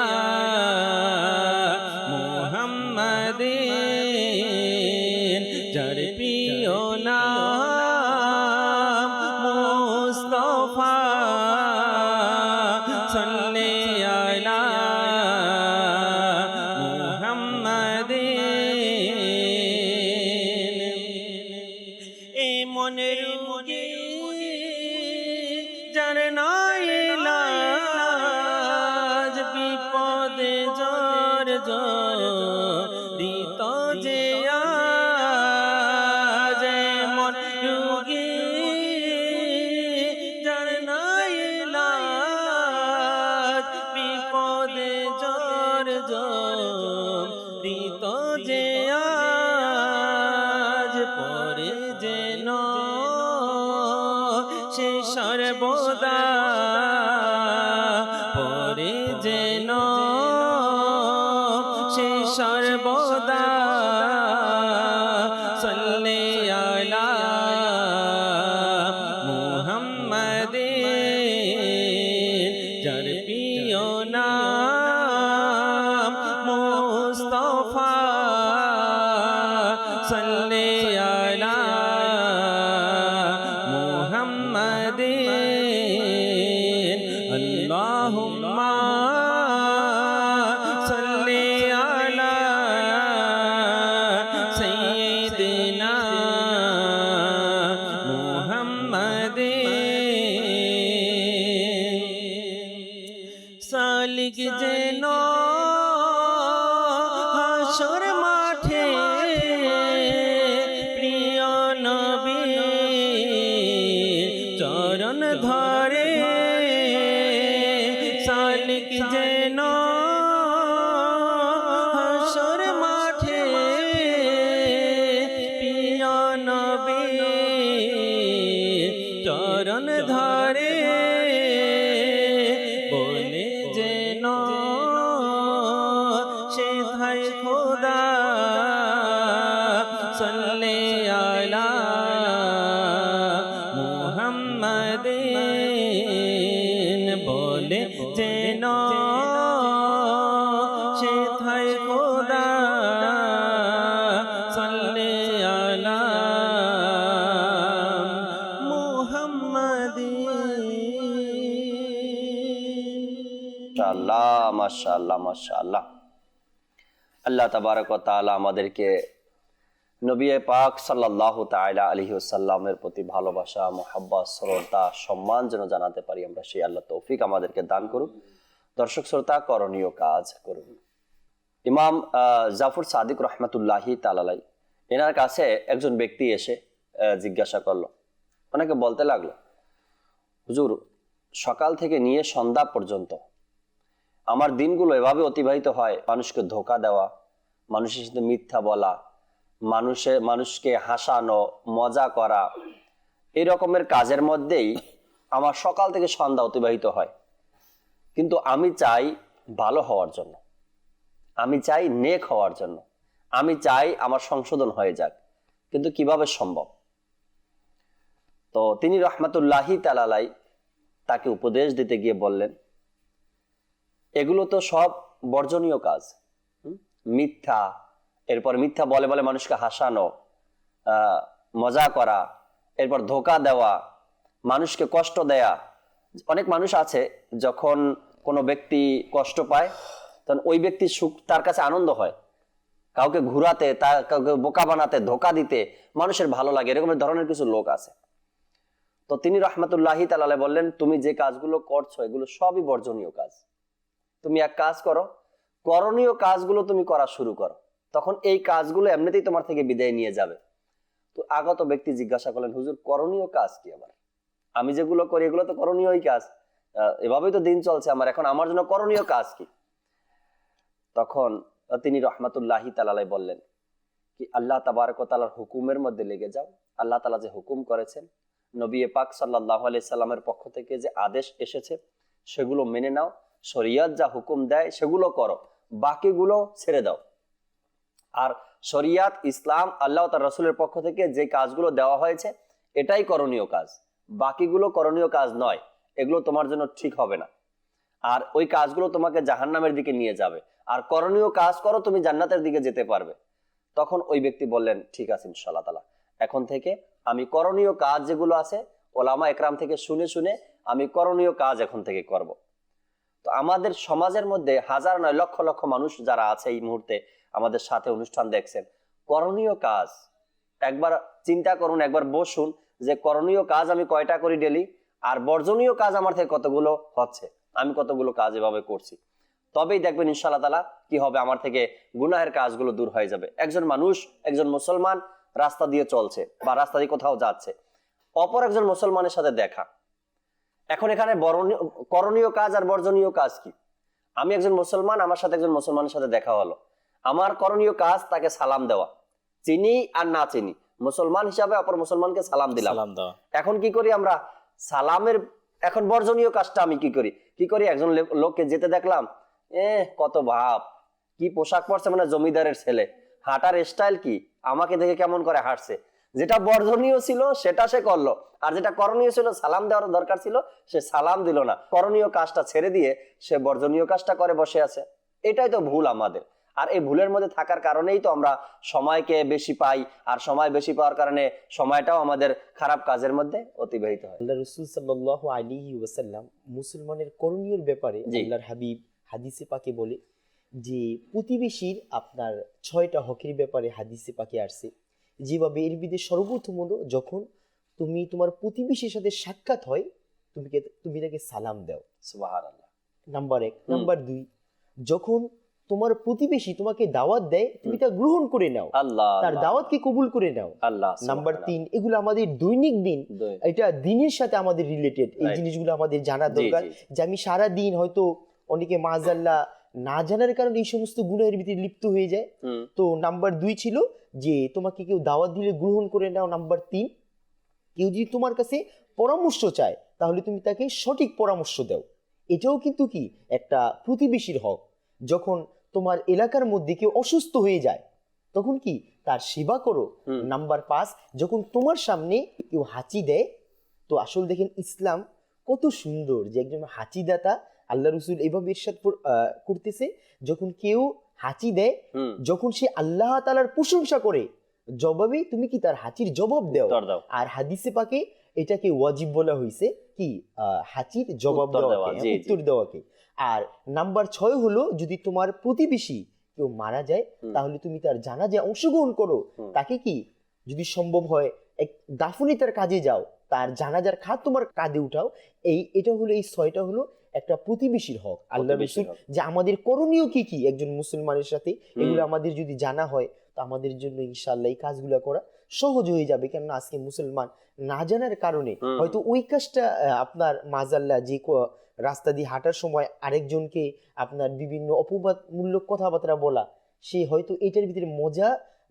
সর্বদা সাল্লি আলা মুহাম্মাদিন যার প্রিয় নাম মুস্তাফা সাল্লি আলা মুহাম্মাদিন আল্লাহুম্মা সাল্লি আলা সাইয়্যিদিনা মুহাম্মাদিন সালিক যেন হাসর মাঠে প্রিয় নবী চরণ ধরে সালিক যেন হাসর মাঠে প্রিয় নবী চরণ ধরে বলে যেন সে থাই খোদা সাল্লি আলা মুহাম্মাদিন বলে যেন সে থাই খোদা সাল্লি আলা মুহাম্মাদিন। মাশাআল্লাহ মাশাআল্লাহ মাশাআল্লাহ। আল্লাহ তাবারক ওয়া তাআলা আমাদেরকে নবী পাক সাল্লাল্লাহু তাআলা আলাইহি ওয়াসাল্লামের প্রতি ভালোবাসা, মুহাব্বত, শ্রদ্ধা, সম্মান যেন জানাতে পারি আমরা, সেই আল্লাহ তৌফিক আমাদেরকে দান করুন। দর্শক শ্রোতা, করণীয় কাজ করুন। ইমাম জাফর সাদিক রহমাতুল্লাহি তাআলা আলাইহি, এনার কাছে একজন ব্যক্তি এসে জিজ্ঞাসা করলো, ওনাকে বলতে লাগলো, হুজুর, সকাল থেকে নিয়ে সন্ধ্যা পর্যন্ত আমার দিনগুলো এভাবে অতিবাহিত হয়, মানুষকে ধোঁকা দেওয়া, মানুষের সাথে মিথ্যা বলা, মানুষকে হাসানো, মজা করা, এই রকমের কাজের মধ্যেই আমার সকাল থেকে সন্ধ্যা অতিবাহিত হয়। কিন্তু আমি চাই ভালো হওয়ার জন্য, আমি চাই নেক হওয়ার জন্য, আমি চাই আমার সংশোধন হয়ে যাক, কিন্তু কিভাবে সম্ভব? তো তিনি রহমাতুল্লাহি তাআলা আলাইহি তাকে উপদেশ দিতে গিয়ে বললেন, এগুলো তো সব বর্জনীয় কাজ। মিথ্যা, এরপর মিথ্যা বলে বলে মানুষকে হাসানো, মজা করা, এরপর ধোঁকা দেওয়া, মানুষকে কষ্ট দেয়া। অনেক মানুষ আছে, যখন কোনো ব্যক্তি কষ্ট পায় তখন ওই ব্যক্তির সুখ তার কাছে আনন্দ হয়। কাউকে ঘুরাতে, কাউকে বোকা বানাতে, ধোঁকা দিতে মানুষের ভালো লাগে, এরকম ধরনের কিছু লোক আছে। তো তিনি রহমাতুল্লাহি তাআলা আলাইহি বললেন, তুমি যে কাজগুলো করছো এগুলো সবই বর্জনীয় কাজ। তুমি এক কাজ করো, করণীয় কাজগুলো তুমি করা শুরু করো, তখন এই কাজগুলো এমনিতেই তোমার থেকে বিদায় নিয়ে যাবে। তো আগত ব্যক্তি জিজ্ঞাসা করলেন, হুজুর, করণীয় কাজ কি? আবার আমি যেগুলো করি এগুলো তো করণীয়ই কাজ, এভাবেই তো দিন চলছে আমার, এখন আমার জন্য করণীয় কাজ কি? তখন তিনি রহমাতুল্লাহি তাআলা আলাইহি বললেন কি, আল্লাহ তাবারক ওয়া তাআলার হুকুমের মধ্যে লেগে যাও। আল্লাহ তাআলা যে হুকুম করেছেন, নবী পাক সাল্লাল্লাহু আলাইহি সাল্লামের পক্ষ থেকে যে আদেশ এসেছে সেগুলো মেনে নাও, শরীয়ত যা হুকুম দেয় সেগুলো করো, বাকিগুলো ছেড়ে দাও। আর শরীয়ত, ইসলাম, আল্লাহ তার রাসূলের পক্ষ থেকে যে কাজগুলো দেওয়া হয়েছে এটাই করণীয় কাজ, বাকিগুলো করণীয় কাজ নয়, এগুলো তোমার জন্য ঠিক হবে না। আর ওই কাজগুলো তোমাকে জাহান্নামের দিকে নিয়ে যাবে। আর করণীয় কাজ করো, তুমি জান্নাতের দিকে যেতে পারবে। তখন ওই ব্যক্তি বললেন, ঠিক আছে ইনশাআল্লাহ তাআলা, এখন থেকে আমি করণীয় কাজ যেগুলো আছে ওলামা একরাম থেকে শুনে শুনে আমি করণীয় কাজ এখন থেকে করব। তো আমাদের সমাজের মধ্যে হাজার নয় লক্ষ লক্ষ মানুষ যারা আছে এই মুহূর্তে আমাদের সাথে অনুষ্ঠান দেখছেন, করণীয় কাজ একবার চিন্তা করুন, একবার বসুন যে করণীয় কাজ আমি কয়টা করি ডেলি, আর বর্জনীয় কাজ আমার থেকে কতগুলো হচ্ছে, আমি কতগুলো কাজ এভাবে করছি। তবেই দেখবেন ইনশাআল্লাহ তাআলা কি হবে, আমার থেকে গুনাহের কাজগুলো দূর হয়ে যাবে। একজন মানুষ, একজন মুসলমান রাস্তা দিয়ে চলছে বা রাস্তা দিয়ে কোথাও যাচ্ছে, অপর একজন মুসলমানের সাথে দেখা। এখন এখানে করণীয় কাজ আর বর্জনীয় কাজ কি? আমি একজন মুসলমান, আমার সাথে একজন মুসলমানের সাথে দেখা হলো, আমার করণীয় কাজ তাকে সালাম দেওয়া, চিনি আর না চিনি, মুসলমান হিসাবে অপর মুসলমানকে সালাম দিলাম। এখন কি করি আমরা? সালামের এখন বর্জনীয় কাজটা আমি কি করি? একজন লোককে যেতে দেখলাম, কত ভাব, কি পোশাক পরছে, মানে জমিদারের ছেলে, হাঁটার স্টাইল কি, আমাকে দেখে কেমন করে হাঁটছে। যেটা বর্জনীয় ছিল সেটা সে করলো, আর যেটা করণীয় ছিল, সালাম দেওয়ার দরকার ছিল, সে সালাম দিল না, করণীয় কাজটা ছেড়ে দিয়ে সে বর্জনীয় কাজটা করে বসে আছে। এটাই তো ভুল আমাদের। আর এই ভুলের মধ্যে থাকার কারণেই তো আমরা সময়কে বেশি পাই, আর সময় বেশি পাওয়ার কারণে সময়টাও আমাদের খারাপ কাজের মধ্যে অতিবাহিত হয়। আল্লাহ রসুল সাল্লাল্লাহু আলাইহি ওয়াসাল্লাম মুসলমানের করণীয় ব্যাপারে আল্লাহর হাবিব হাদিসে পাকে বলে যে প্রতিবেশীর আপনার 6টা হকের ব্যাপারে হাদিসে পাকে আসছে। যেভাবে এর বিধে সর্বপ্রথম হলো, যখন তুমি তোমার প্রতিবেশীর সাথে সাক্ষাৎ হয় তুমি তাকে সালাম দাও, সুবহানাল্লাহ, নাম্বার 1। নাম্বার 2, যখন তোমার প্রতিবেশী তোমাকে দাওয়াত দেয় তুমি তা গ্রহণ করে নাও, আল্লাহ তার দাওয়াতকে কবুল করে নাও। আল্লাহ। নাম্বার 3, এগুলো আমাদের দৈনিক দিন, এটা দিনের সাথে আমাদের রিলেটেড, এই জিনিসগুলো আমাদের জানা দরকার। যে আমি সারা দিন হয়তো অনেকে মাআযাল্লাহ না জানার কারণে এই সমস্ত গুনাহের ভিতরে লিপ্ত হয়ে যায়। তো নাম্বার 2 ছিল যে তোমাকে কেউ দাওয়াত দিলে গ্রহণ করে নাও। নাম্বার 3, কেউ যদি তোমার কাছে পরামর্শ চায় তাহলে তুমি তাকে সঠিক পরামর্শ দাও। এটাও কিন্তু কি একটা প্রতিবেশীর হক। যখন তোমার এলাকার মধ্যে কেউ অসুস্থ হয়ে যায় তখন কি তার সেবা করো। নাম্বার 5, যখন তোমার সামনে কেউ হাঁচি দেয়, তো আসল দেখেন ইসলাম কত সুন্দর যে একজন হাঁচিদাতা আল্লাহ রসুল এইভাবে ইরশাদ করতেছে, যখন কেউ হাঁচি দেয়, যখন সে আল্লাহ তাআলার প্রশংসা করে, জবাবে তুমি কি তার হাঁচির জবাব দাও। আর হাদিসে পাকে এটাকে ওয়াজিব বলা হয়েছে, কি হাঁচির জবাব দেওয়াকে, উত্তর দেওয়াকে। আর নাম্বার 6 হলো, যদি তোমার প্রতিবেশী কেউ মারা যায় তাহলে তুমি তার জানাজায় অংশগ্রহণ করো, তাকে কি যদি সম্ভব হয় এক দাফনি তার কাজে যাও, তার জানাজার খাত তোমার কাঁধে উঠাও। এটা হলো, এই 6টা হলো একটা প্রতিবেশীর হক। আল্লাহ রাসূল যে আমাদের করণীয় কি কি একজন মুসলমানের সাথে, এগুলো আমাদের যদি জানা হয় তো আমাদের জন্য ইনশাআল্লাহ এই কাজগুলো করা সহজ হয়ে যাবে। কেননা আজকে মুসলমান না জানার কারণে হয়তো ওই কাজটা আপনার মাআযাল্লাহ যে রাস্তা দিয়ে হাঁটার সময় আরেকজনকে আপনার বিভিন্ন অপবাদমূলক কথাবার্তা বলা, সে হয়তো এটার ভিতরে মজা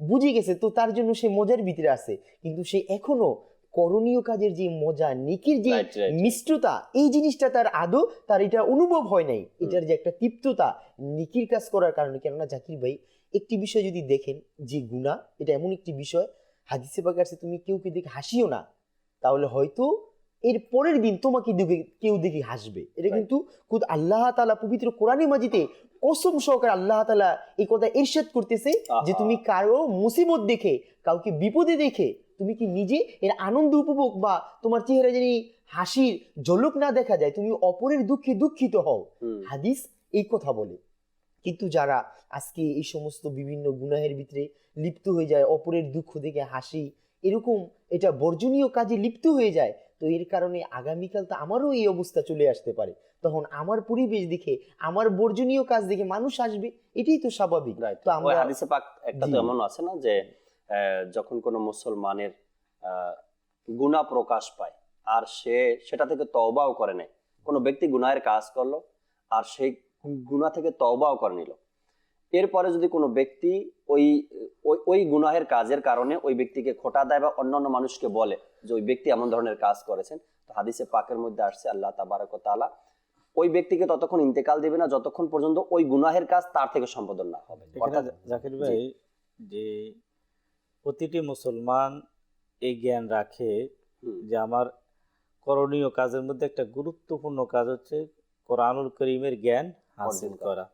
বুঝে গেছে, তো তার জন্য সে মজার ভিতরে আছে, কিন্তু সে এখনো করণীয় কাজের যে মজা, নেকির যে মিষ্টতা, এই জিনিসটা তার আদৌ তার এটা অনুভব হয় নাই। এটার যে একটা তৃপ্ততা নেকির কাজ করার কারণে। কেননা জাকির ভাই, একটি বিষয় যদি দেখেন যে গুনাহ এটা এমন একটি বিষয়, হাদিসে পাকে আছে তুমি কেউকে দেখে হাসিও না, তাহলে হয়তো এর পরের দিন তোমাকে দেখে কেউ দেখে হাসবে। এটা কিন্তু খুদ আল্লাহ তাআলা পবিত্র কোরআনে মাজিদে কসম সহকারে আল্লাহ তাআলা এই কথা ইরশাদ করতেছে যে তুমি কারো মুসিবত দেখে, কাউকে বিপদে দেখে তুমি কি নিজে এর আনন্দ উপভোগ বা তোমার চেহারা যদি হাসির ঝলক না দেখা যায়, তুমি অপরের দুঃখে দুঃখিত হও। হাদিস এই কথা বলে। কিন্তু যারা আজকে এই সমস্ত বিভিন্ন গুনাহের ভিতরে লিপ্ত হয়ে যায়, অপরের দুঃখ দেখে হাসি, এরকম এটা বর্জনীয় কাজে লিপ্ত হয়ে যায়, তো এর কারণে আগামীকাল তো আমারও এই অবস্থা চলে আসতে পারে। তখন আমার পরিবেশ দেখে, আমার বর্জনীয় কাজ দেখে মানুষ আসবে, এটাই তো স্বাভাবিক। তো আমরা হাদিসে পাক একটা তো এমন আছে না যে যখন কোনো মুসলমানের গুনাহ প্রকাশ পায় আর সে সেটা থেকে তওবাও করে নেয়, কোনো ব্যক্তি গুনাহের কাজ করলো আর সেই গুনাহ থেকে তওবাও করে নিল, এরপরে যদি কোনো ব্যক্তি ওই গুনাহের কাজের কারণে ওই ব্যক্তিকে খোঁটা দেয় বা অন্যান্য মানুষকে বলে যে ওই ব্যক্তি এমন ধরনের কাজ করেছেন, তো হাদিসে পাকের মধ্যে আসছে আল্লাহ তাবারক ওয়া তাআলা ওই ব্যক্তিকে ততক্ষণ ইন্তেকাল দিবে না যতক্ষণ পর্যন্ত ওই গুনাহের কাজ তার থেকে সম্পাদন না হবে। জাকির ভাই, যে প্রতিটি মুসলমান এই জ্ঞান রাখে যে আমার করণীয় কাজের মধ্যে একটা গুরুত্বপূর্ণ কাজ হচ্ছে কোরআনুল কারীমের জ্ঞান হাসিল করা।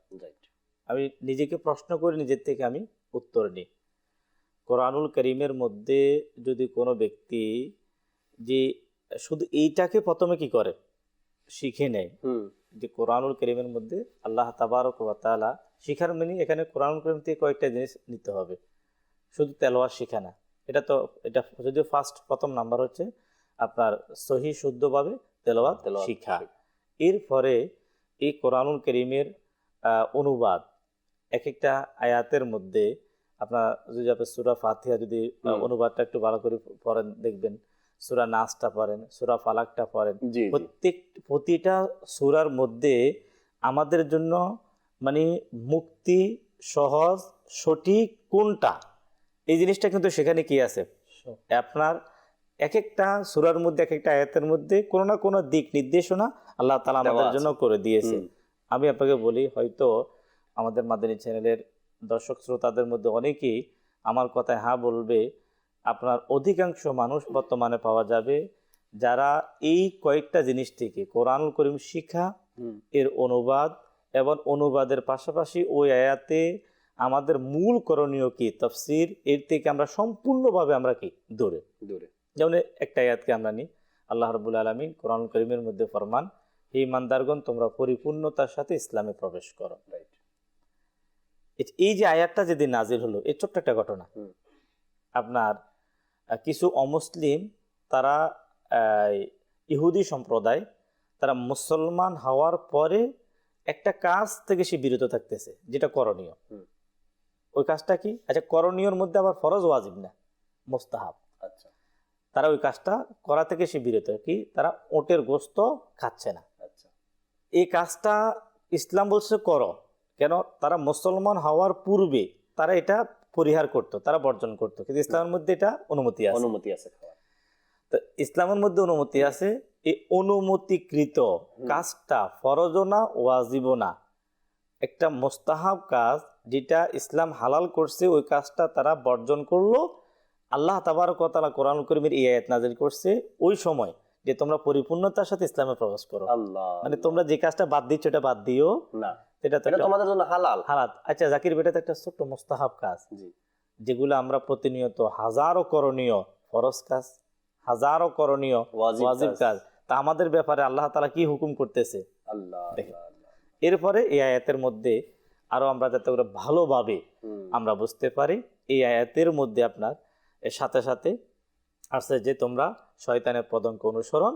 আমি নিজেকে প্রশ্ন করে নিজের থেকে আমি উত্তর নিই। কোরআনুল কারীমের মধ্যে যদি কোনো ব্যক্তি যে শুধু এইটাকে প্রথমে কি করে শিখে নেয়, যে কোরআনুল কারীমের মধ্যে আল্লাহ তাবারক ওয়া তাআলা শিখার মানে এখানে কোরআনুল কারীম থেকে কয়েকটা জিনিস নিতে হবে, শুধু তেলাওয়াত শেখা না। এটা যদিও প্রথম নাম্বার হচ্ছে আপনার সহি শুদ্ধভাবে তেলাওয়াত শিখা। এরপরে এই কোরআনুল কারীমের অনুবাদ, এক একটা আয়াতের মধ্যে আপনার যদি আপনি সূরা ফাতিহা যদি অনুবাদটা একটু ভালো করে পড়েন দেখবেন, সূরা নাসটা পড়েন, সূরা ফালাকটা পড়েন, প্রতিটা সূরার মধ্যে আমাদের জন্য মানে মুক্তি সহজ সঠিক কোনটা, এই জিনিসটা কিন্তু সেখানে কি আছে আপনার এক একটা সূরার মধ্যে, এক একটা আয়াতের মধ্যে কোনো না কোনো দিক নির্দেশনা আল্লাহ তাআলা আমাদের জন্য করে দিয়েছে। আমি আপনাকে বলি, হয়তো আমাদের মাদানী চ্যানেলের দর্শক শ্রোতাদের মধ্যে অনেকেই আমার কথায় হ্যাঁ বলবে। আপনার অধিকাংশ মানুষ বর্তমানে পাওয়া যাবে যারা এই কয়েকটা জিনিস থেকে কোরআনুল করিম শিক্ষা, এর অনুবাদ এবং অনুবাদের পাশাপাশি ওই আয়াতে আমাদের মূল করণীয় কি তাফসীর, এর থেকে আমরা সম্পূর্ণভাবে আমরা কি দূরে। যেমন একটা আয়াতকে আমরা নিই, আল্লাহ রাব্বুল আলামিন কোরআনুল করিমের মধ্যে ফরমান, হে ইমানদারগণ তোমরা পরিপূর্ণতার সাথে ইসলামে প্রবেশ করো। এই যে আয়াতটা যেদিন নাজিল হলো, এই ছোট্ট একটা ঘটনা। আপনার কিছু অমুসলিম তারা ইহুদি সম্প্রদায়, তারা মুসলমান হওয়ার পরে একটা কাজ থেকে সে বিরত থাকতেছে যেটা করণীয়। ওই কাজটা কি? আচ্ছা, করণীয়র মধ্যে আবার ফরজ ওয়াজিব না, মুস্তাহাব। আচ্ছা, তারা ওই কাজটা করা থেকে সে বিরত, কি তারা ওটের গোস্ত খাচ্ছে না। আচ্ছা, এই কাজটা ইসলাম বলছে করো। কেন? তারা মুসলমান হওয়ার পূর্বে তারা এটা পরিহার করত, তারা বর্জন করত, কিন্তু ইসলামের মধ্যে এটা অনুমতি আছে। তো ইসলামের মধ্যে অনুমতি আছে। এই অনুমতিকৃত কাজটা ফরজও না, ওয়াজিবও না, একটা মুস্তাহাব কাজ যেটা ইসলাম হালাল করছে, ওই কাজটা তারা বর্জন করলো। আল্লাহ তাবারক ওয়া তাআলা কোরআনুল কারীমের এই আয়াত নাযিল করছে ওই সময় যে তোমরা পরিপূর্ণতার সাথে ইসলামে প্রবেশ করো। মানে তোমরা যে কাজটা বাদ দিচ্ছ এটা বাদ দিও না, এটা তো তোমাদের জন্য হালাল। আচ্ছা জাকির, বেটা তো একটা ছোট্ট মুস্তাহাব কাজ, যেগুলো আমরা প্রতিনিয়ত হাজারো করণীয় ফরজ কাজ, হাজারো করণীয় ওয়াজিব কাজ, তা আমাদের ব্যাপারে আল্লাহ তাআলা কি হুকুম করতেছে দেখেন। এরপরে এই আয়াতের মধ্যে আরো আমরা যাতে করে ভালোভাবে আমরা বুঝতে পারি, এই আয়াতের মধ্যে আপনার এর সাথে সাথে আছে যে তোমরা শয়তানের পদঙ্ক অনুসরণ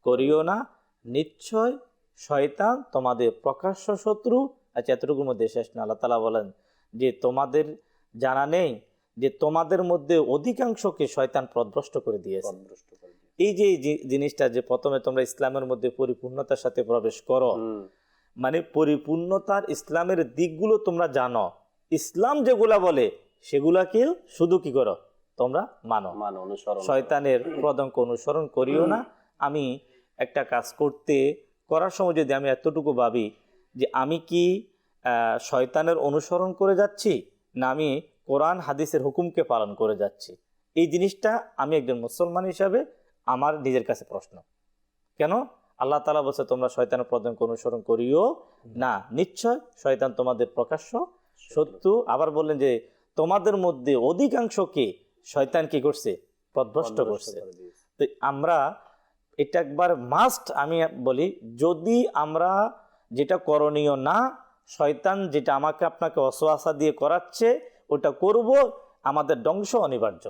করিও না, নিশ্চয় শয়তান তোমাদের প্রকাশ্য শত্রু। আচ্ছা, এতটুকুর মধ্যে শেষ না, আল্লাহ তাআলা বলেন যে তোমাদের জানা নেই যে তোমাদের মধ্যে অধিকাংশকে শয়তান পথভ্রষ্ট করে দিয়েছে। এই যে জিনিসটা যে প্রথমে তোমরা ইসলামের মধ্যে পরিপূর্ণতার সাথে প্রবেশ করো, মানে পরিপূর্ণতার ইসলামের দিকগুলো তোমরা জানো, ইসলাম যেগুলা বলে সেগুলাকেও শুধু কি করো তোমরা মানো, শয়তানের পদঙ্ক অনুসরণ করিও না। আমি একটা কাজ করার সময় যদি আমি এতটুকু ভাবি যে আমি কি শয়তানের অনুসরণ করে যাচ্ছি না আমি কোরআন হাদিসের হুকুমকে পালন করে যাচ্ছি, এই জিনিসটা আমি একজন মুসলমান হিসাবে আমার নিজের কাছে প্রশ্ন। কেন? আল্লাহ তাআলা বলছে তোমরা শয়তানের পদঙ্ক অনুসরণ করিও না, নিশ্চয় শয়তান তোমাদের প্রকাশ্য শত্রু। আবার বললেন যে তোমাদের মধ্যে অধিকাংশকে শয়তান কি করছে? পথভ্রষ্ট করছে। তো আমরা এটা একবার মাস্ট আমি বলি, যদি আমরা যেটা করণীয় না, শয়তান যেটা আমাকে আপনাকে ওয়াসওয়াসা দিয়ে করাচ্ছে ওটা করব, আমাদের ধ্বংস অনিবার্য।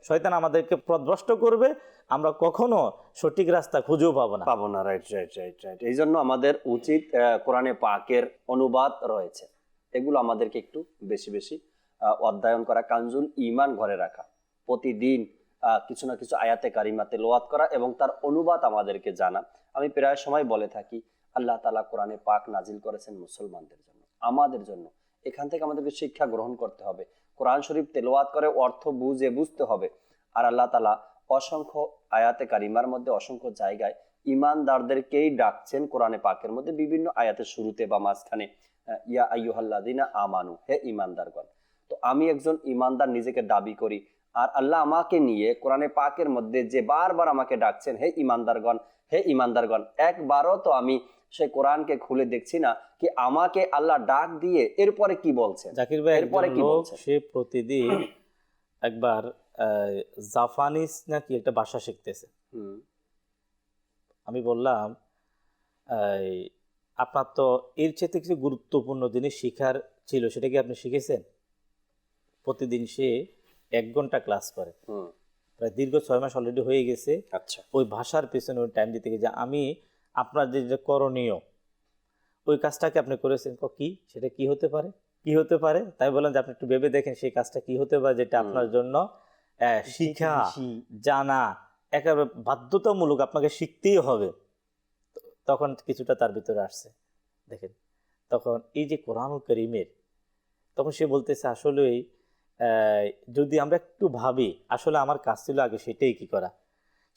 শয়তান আমাদেরকে পথভ্রষ্ট করবে, আমরা কখনো সঠিক রাস্তা খুঁজেও পাবো না। রাইট। এই জন্য আমাদের উচিত কোরআনে পাকের অনুবাদ রয়েছে, এগুলো আমাদেরকে একটু বেশি বেশি অধ্যয়ন করা, কানজুল ঈমান ঘরে রাখা, প্রতিদিন কিছু না কিছু আয়াতে কারিমা তেলাওয়াত করা এবং তার অনুবাদ আমাদেরকে জানা। আমি প্রায় সময় বলে থাকি আল্লাহ তাআলা কোরআনে পাক নাজিল করেছেন মুসলমানদের জন্য, আমাদের জন্য। এখান থেকে আমাদেরকে শিক্ষা গ্রহণ করতে হবে, কোরআন শরীফ তেলাওয়াত করে অর্থ বুঝতে হবে। আর আল্লাহ তাআলা অসংখ্য আয়াতে কারিমার মধ্যে অসংখ্য জায়গায় ঈমানদারদেরকেই ডাকছেন কোরআনে পাকের মধ্যে, বিভিন্ন আয়াতের শুরুতে বা মাঝখানে ইয়া আইয়ুহাল্লাযিনা আমানু, হে ঈমানদারগণ। তো আমি একজন ঈমানদার নিজেকে দাবি করি, আর আল্লাহ আমাকে নিয়ে কোরআনে পাকের মধ্যে যে বারবার আমাকে ডাকছেন হে ঈমানদারগণ, একবারও তো আমি সেই কোরআনকে খুলে দেখছি না কি আমাকে আল্লাহ ডাক দিয়ে এরপরে কি বলছেন। জাকির ভাই, এরপরে কি বলছেন? সে প্রতিদিন একবার জাপানিজ নাকি একটা ভাষা শিখতেছে। আমি বললাম আপনার তো এর চেয়ে কিছু গুরুত্বপূর্ণ জিনিস শিখার ছিল, সেটা কি আপনি শিখেছেন? প্রতিদিন সে 1 ঘন্টা ক্লাস করে, প্রায় দীর্ঘ 6 মাস অলরেডি হয়ে গেছে। আচ্ছা, ওই ভাষার পেছনে ওই টাইম দিতে গিয়ে আমি আপনার যে করণীয় ওই কাজটাকে আপনি করেছেন, কি সেটা কি হতে পারে? তাই বললাম যে আপনি একটু ভেবে দেখেন সেই কাজটা কি হতে পারে, যেটা আপনার জন্য শিখা জানা একেবারে বাধ্যতামূলক, আপনাকে শিখতেই হবে। তখন কিছুটা তার ভিতরে আসছে। দেখেন, তখন এই যে কোরআনুল কারীমের, তখন সে বলতেছে আসলেই যদি আমরা একটু ভাবি, আসলে আমার কাজ ছিল আগে সেটাই কি করা।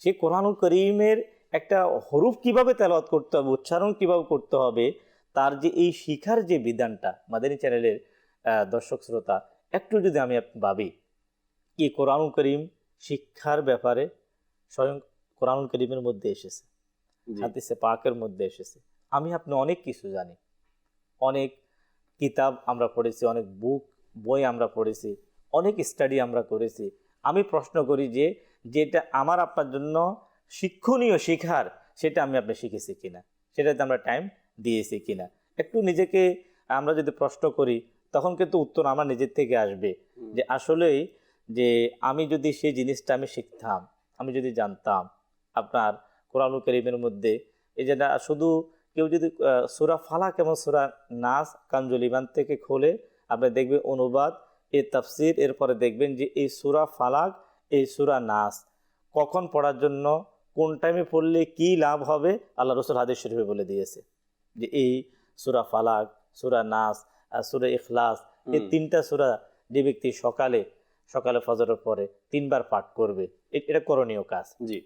সে কোরআনুল কারীমের একটা হরুফ কিভাবে তেলাওয়াত করতে হবে, উচ্চারণ কিভাবে করতে হবে, তার যে এই শিখার যে বিধানটা মাদানী চ্যানেলের দর্শক শ্রোতা একটু যদি আমি ভাবি কি কোরআনুল করিম শিক্ষার ব্যাপারে স্বয়ং কোরআনুল করিমের মধ্যে এসেছে, হাদিসে পাকের মধ্যে এসেছে। আমি আপনি অনেক কিছু জানি, অনেক কিতাব আমরা পড়েছি, অনেক বই আমরা পড়েছি, অনেক স্টাডি আমরা করেছি। আমি প্রশ্ন করি যে যেটা আমার আপনার জন্য শিক্ষণীয় শিখার সেটা আমি আপনি শিখেছি কিনা, সেটাতে আমরা টাইম দিয়েছি কিনা। একটু নিজেকে আমরা যদি প্রশ্ন করি তখন কিন্তু উত্তর আমার নিজের থেকে আসবে যে আসলেই যে আমি যদি সেই জিনিসটা আমি শিখতাম, আমি যদি জানতাম আপনার কোরআনুল কারীমের মধ্যে এই যে শুধু কেউ যদি সূরা ফালাক এবং সূরা নাস কানজুল ঈমান থেকে খোলে আপনি দেখবেন অনুবাদ, এর তাফসির, এরপরে দেখবেন যে এই সূরা ফালাক, এই সূরা নাস কখন পড়ার জন্য, কোন টাইমে পড়লে কি লাভ হবে, আল্লাহ রাসূল হাদিস শরীফে বলে দিয়েছে যে এই সূরা ফালাক, সূরা নাস আর সূরা ইখলাস, এই তিনটা সূরা যে ব্যক্তি সকালে ফজরের পরে 3 বার পাঠ করবে, এটা করণীয় কাজ। জি।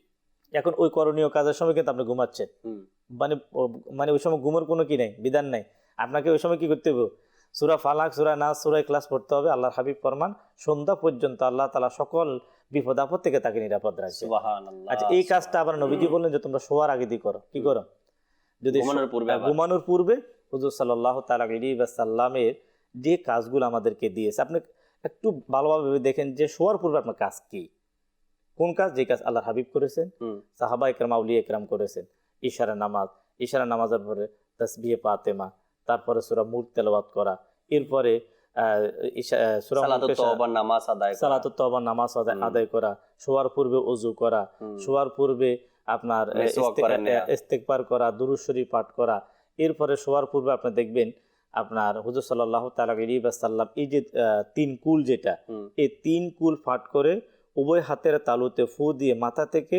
এখন ওই করণীয় কাজের সময় কিন্তু আপনি ঘুমাচ্ছেন, মানে ওই সময় ঘুমের কোনো কি নাই, বিধান নাই। আপনাকে ওই সময় কি করতে হবে? সূরা ফালাক, সূরা নাস, সূরা ইখলাস পড়তে হবে। আল্লাহর হাবিব ফরমান সন্ধ্যা পর্যন্ত আল্লাহ তাআলা সকল বিপদ আপদ থেকে তাকে নিরাপদ রাখবে। সুবহানাল্লাহ। আচ্ছা, এই কাজটা আবার নবীজি বললেন যে তোমরা শোয়ার আগে দিয়ে করো। কি করো? যদি ঘুমানোর পূর্বে হুজুর সাল্লাল্লাহু তাআলা আলাইহি ওয়াসাল্লামের যে কাজগুলো আমাদেরকে দিয়েছে, আপনি একটু ভালোভাবে দেখেন যে শোয়ার পূর্বে আপনার কাজ কি, কোন কাজ? যে কাজ আল্লাহর হাবিব করেছেন, সাহাবা ইকরাম, আউলিয়া ইকরাম করেছেন। ইশারা নামাজের পরে তাসবিহে ফাতেমা, তারপরে সূরা মুলক তেলাওয়াত করা, এরপরে সূরা সালাতুত তওবার নামাজ আদায় করা, শোয়ার পূর্বে ওযু করা, শোয়ার পূর্বে আপনার ইস্তেগফার করা, দুরূদ শরীফ পাঠ করা। এরপরে শোয়ার পূর্বে আপনি দেখবেন আপনার হুজুর সাল্লাল্লাহু তাআলা আলাইহি ওয়াসাল্লাম এই যে 3 কুল, যেটা এই 3 কুল পাঠ করে উভয় হাতের তালুতে ফু দিয়ে মাথা থেকে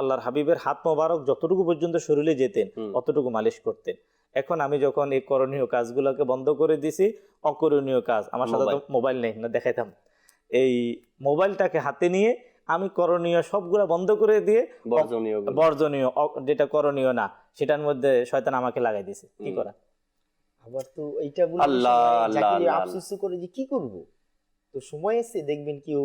আল্লাহর হাবিবের হাত মোবারক যতটুকু পর্যন্ত শরীরে যেতেন অতটুকু মালিশ করতেন। এখন আমি যখন এই করণীয় কাজগুলোকে বন্ধ করে দিছি, অকরণীয় কাজ, আমার সাথে তো মোবাইল নেই, না দেখাইতাম, এই মোবাইলটাকে হাতে নিয়ে আমি করণীয় সবগুলা বন্ধ করে দিয়ে বর্জনীয় যেটা করণীয় না সেটার মধ্যে শয়তান আমাকে লাগাই দিছে। কি করা? আবার তো এইটা বলে আফসোস করে যে কি করব, তো সময় আছে দেখবেন কেউ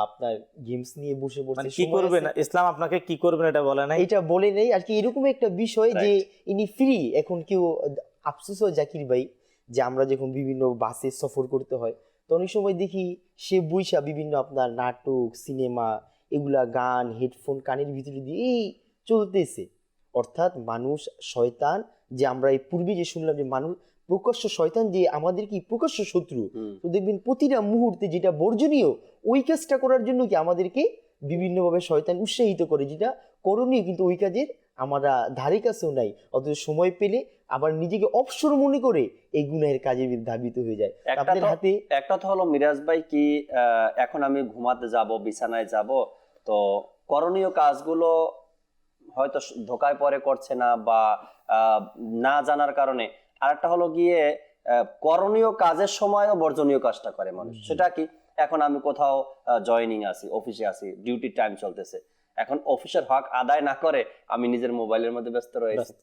আপনার গেমস নিয়ে বসে পড়ছে, কি করবে না, ইসলাম আপনাকে কি করবেন এটা বলে নাই, এটা বলে নেই আর কি। এরকম একটা বিষয় যে ইনি ফ্রি, এখন কেউ আফসোস হয় জাকির ভাই যে আমরা যখন বিভিন্ন বাসে সফর করতে হয় তো অনেক সময় দেখি সে বইসা বিভিন্ন আপনার নাটক, সিনেমা, এগুলা গান, হেডফোন কানের ভিতরে দিয়ে চলতেছে। অর্থাৎ মানুষ শয়তান, যে আমরা এই পূর্বে যে শুনলাম যে মানুষ প্রকাশ্য শয়তান যে আমাদের কি প্রকাশ্য শত্রু, তো দেখবেন প্রতিটা মুহূর্তে যেটা বর্জনীয় ওই কাজটা করার জন্য কি আমাদেরকে বিভিন্নভাবে শয়তান উৎসাহিত করে, যেটা করণীয় কিন্তু ওই কাজের আমরা ধারে কাছেও নাই, অথচ সময় পেলে আবার নিজেকে অবসর মনে করে এই গুনাহের কাজে ধাবিত হয়ে যায়। আপনাদের হাতে একটা তো হলো মিরাজ ভাই কি এখন আমি ঘুমাতে যাব, বিছানায় যাব, তো করণীয় কাজগুলো হয়তো ধোকায় পরে করছে না বা না জানার কারণে। আরেকটা হলো গিয়ে করণীয় কাজের সময়ও বর্জনীয় কাজটা করে মানুষ। সেটা কি? এখন আমি কোথাও জয়েনিং আছি, অফিসে আছি, ডিউটি টাইম চলতেছে, এখন অফিসের হক আদায় না করে আমি নিজের মোবাইলের মধ্যে ব্যস্ত রয়েছি।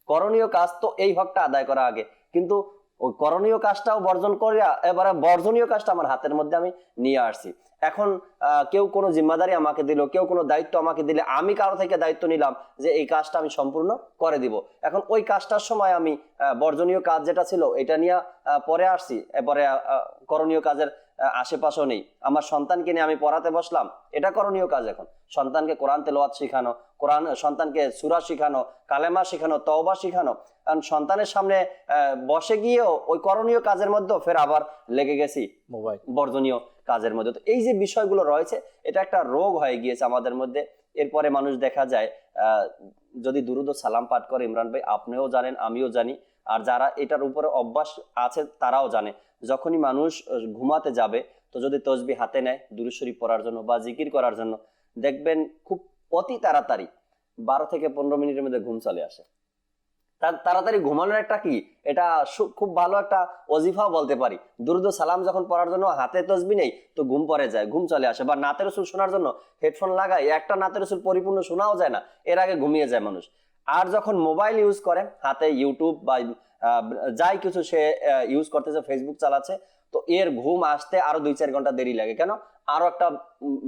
করণীয় কাজ তো এই হকটা আদায় করা আগে, কিন্তু ওই করণীয় কাজটাও বর্জন করিয়া এবারে বর্জনীয় কাজটা আমার হাতের মধ্যে আমি নিয়ে আসছি। এখন কেউ কোনো জিম্মাদারি আমাকে দিল, কেউ কোনো দায়িত্ব আমাকে দিলে আমি কারো থেকে দায়িত্ব নিলাম যে এই কাজটা আমি সম্পূর্ণ করে দিব। এখন ওই কাজটার সময় আমি বর্জনীয় কাজ যেটা ছিল এটা নিয়ে পরে আসছি, এরপরে করণীয় কাজের আশেপাশেও নেই। আমার সন্তানকে নিয়ে আমি পড়াতে বসলাম, এটা করণীয় কাজ। এখন সন্তানকে কোরআন তেলাওয়াত শেখানো, সন্তানকে সূরা শেখানো, কালেমা শেখানো, তওবা শেখানো, কারণ সন্তানের সামনে বসে গিয়েও ওই করণীয় কাজের মধ্যে ফের আবার লেগে গেছি মোবাইল বর্জনীয় কাজের মধ্যে। তো এই যে বিষয়গুলো রয়েছে এটা একটা রোগ হয়ে গিয়েছে আমাদের মধ্যে। এরপরে মানুষ দেখা যায় যদি দুরুদ ও সালাম পাঠ করে, ইমরান ভাই আপনিও জানেন, আমিও জানি, আর যারা এটার উপরে অভ্যাস আছে তারাও জানে, যখনই মানুষ ঘুমাতে যাবে তো যদি তসবিহ হাতে নেয় দুরূদ শরীফ পড়ার জন্য বা জিকির করার জন্য, দেখবেন খুব অতি তাড়াতাড়ি 12 থেকে 15 মিনিটের মধ্যে ঘুম চলে আসে। তাড়াতাড়ি ঘুমানোর একটা কি এটা খুব ভালো একটা ওজিফা বলতে পারি। দুরুদ ও সালাম যখন পড়ার জন্য হাতে তসবিহ নেই তো ঘুম পড়ে যায়, ঘুম চলে আসে। বা নাতে রাসূল শোনার জন্য হেডফোন লাগাই, একটা নাতে রাসূল পরিপূর্ণ শোনাও যায় না, এর আগে ঘুমিয়ে যায় মানুষ। আর যখন মোবাইল ইউজ করে, হাতে ইউটিউব বা যাই কিছু সে ইউজ করতেছে, ফেসবুক চালাচ্ছে, তো এর ঘুম আসতে আরো 2-4 ঘন্টা দেরি লাগে। কেন? আরো একটা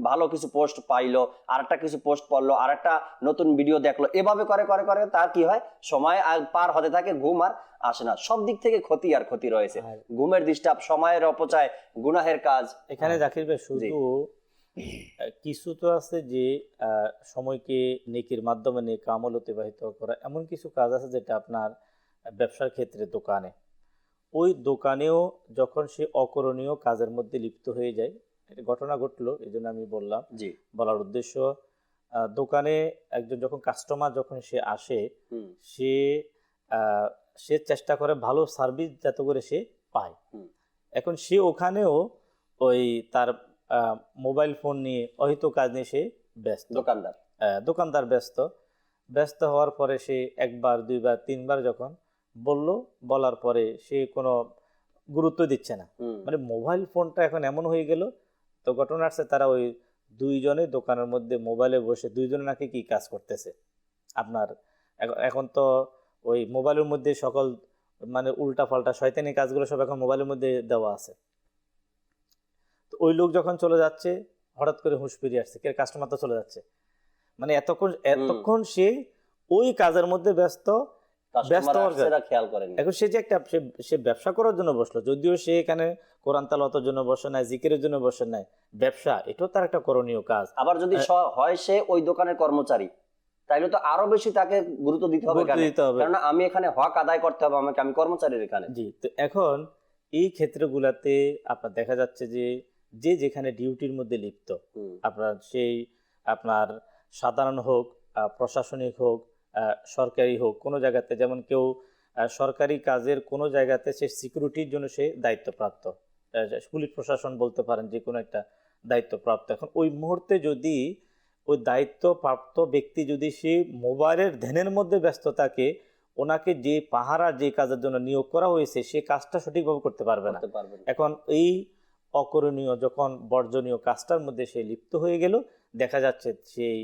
ভালো কিছু পোস্ট পাইলো, আর একটা কিছু পোস্ট পড়লো, আর একটা নতুন ভিডিও দেখলো, এভাবে করে করে করে তার কি হয়, সময় পার হতে থাকে, ঘুম আর আসে না। সব দিক থেকে ক্ষতি আর ক্ষতি রয়েছে, ঘুমের ডিস্টার্ব, সময়ের অপচয়, গুনাহের কাজ। এখানে জাকির ভাই শুধু কিছু তো আছে যে সময়কে নেকির মাধ্যমে নেক আমল অতিবাহিত করা, এমন কিছু কাজ আছে যেটা আপনার ব্যবসার ক্ষেত্রে দোকানে, ওই দোকানেও যখন সে অকরণীয় কাজের মধ্যে লিপ্ত হয়ে যায়, এটা ঘটনা ঘটলো এই জন্য আমি বললাম, জি, বলার উদ্দেশ্য দোকানে একজন যখন কাস্টমার যখন সে আসে, সে সে চেষ্টা করে ভালো সার্ভিস যাতে করে সে পায়। এখন সে ওখানেও ওই তার মোবাইল ফোন নিয়ে অহিত কাজ নিয়ে সে ব্যস্ত, দোকানদার ব্যস্ত হওয়ার পরে সে একবার, দুইবার, তিনবার যখন বলার পরে সে কোনো গুরুত্ব দিচ্ছে না, মানে মোবাইল ফোনটা এখন এমন হয়ে গেল। তো ঘটনা আসছে, তারা ওই দুইজনে দোকানের মধ্যে মোবাইলে বসে দুইজনে নাকি কি কাজ করতেছে আপনার। এখন তো ওই মোবাইলের মধ্যে সকল মানে উল্টা পাল্টা শয়তানি কাজগুলো সব এখন মোবাইলের মধ্যে দেওয়া আছে। তো ওই লোক যখন চলে যাচ্ছে, হঠাৎ করে হুঁশ ফিরিয়ে আসছে, কাস্টমার তো চলে যাচ্ছে, মানে এতক্ষণ সে ওই কাজের মধ্যে ব্যস্ত খেয়াল করেন। এখন সে যে একটা সে ব্যবসা করার জন্য বসলো, যদিও সে এখানে কোরআন তেলাওয়াতের জন্য বসে নাই, জিকিরের জন্য বসে নাই, ব্যবসা এটাও তার একটা করণীয় কাজ। আবার যদি হয় সে ওই দোকানের কর্মচারী, তাইলে তো আরো বেশি তাকে গুরুত্ব দিতে হবে, কারণ আমি এখানে হক আদায় করতে হবে আমাকে, আমি কর্মচারীর এখানে। জি, তো এখন এই ক্ষেত্রগুলাতে আপনার দেখা যাচ্ছে যে যে যেখানে ডিউটির মধ্যে লিপ্ত, আপনার সেই আপনার সাধারণ হোক, প্রশাসনিক হোক, সরকারি হোক, কোনো জায়গাতে, যেমন কেউ সরকারি কাজের কোনো জায়গাতে সে সিকিউরিটির জন্য সে দায়িত্বপ্রাপ্ত, পুলিশ প্রশাসন বলতে পারেন, যে কোনো একটা দায়িত্বপ্রাপ্ত। এখন ওই মুহূর্তে যদি ওই দায়িত্বপ্রাপ্ত ব্যক্তি যদি সে মোবাইলের ধ্যানের মধ্যে ব্যস্ত থাকে, ওনাকে যে পাহারা যে কাজের জন্য নিয়োগ করা হয়েছে সে কাজটা সঠিকভাবে করতে পারবে না। এখন এই অকরণীয় যখন বর্জনীয় কাজটার মধ্যে সে লিপ্ত হয়ে গেল, দেখা যাচ্ছে সেই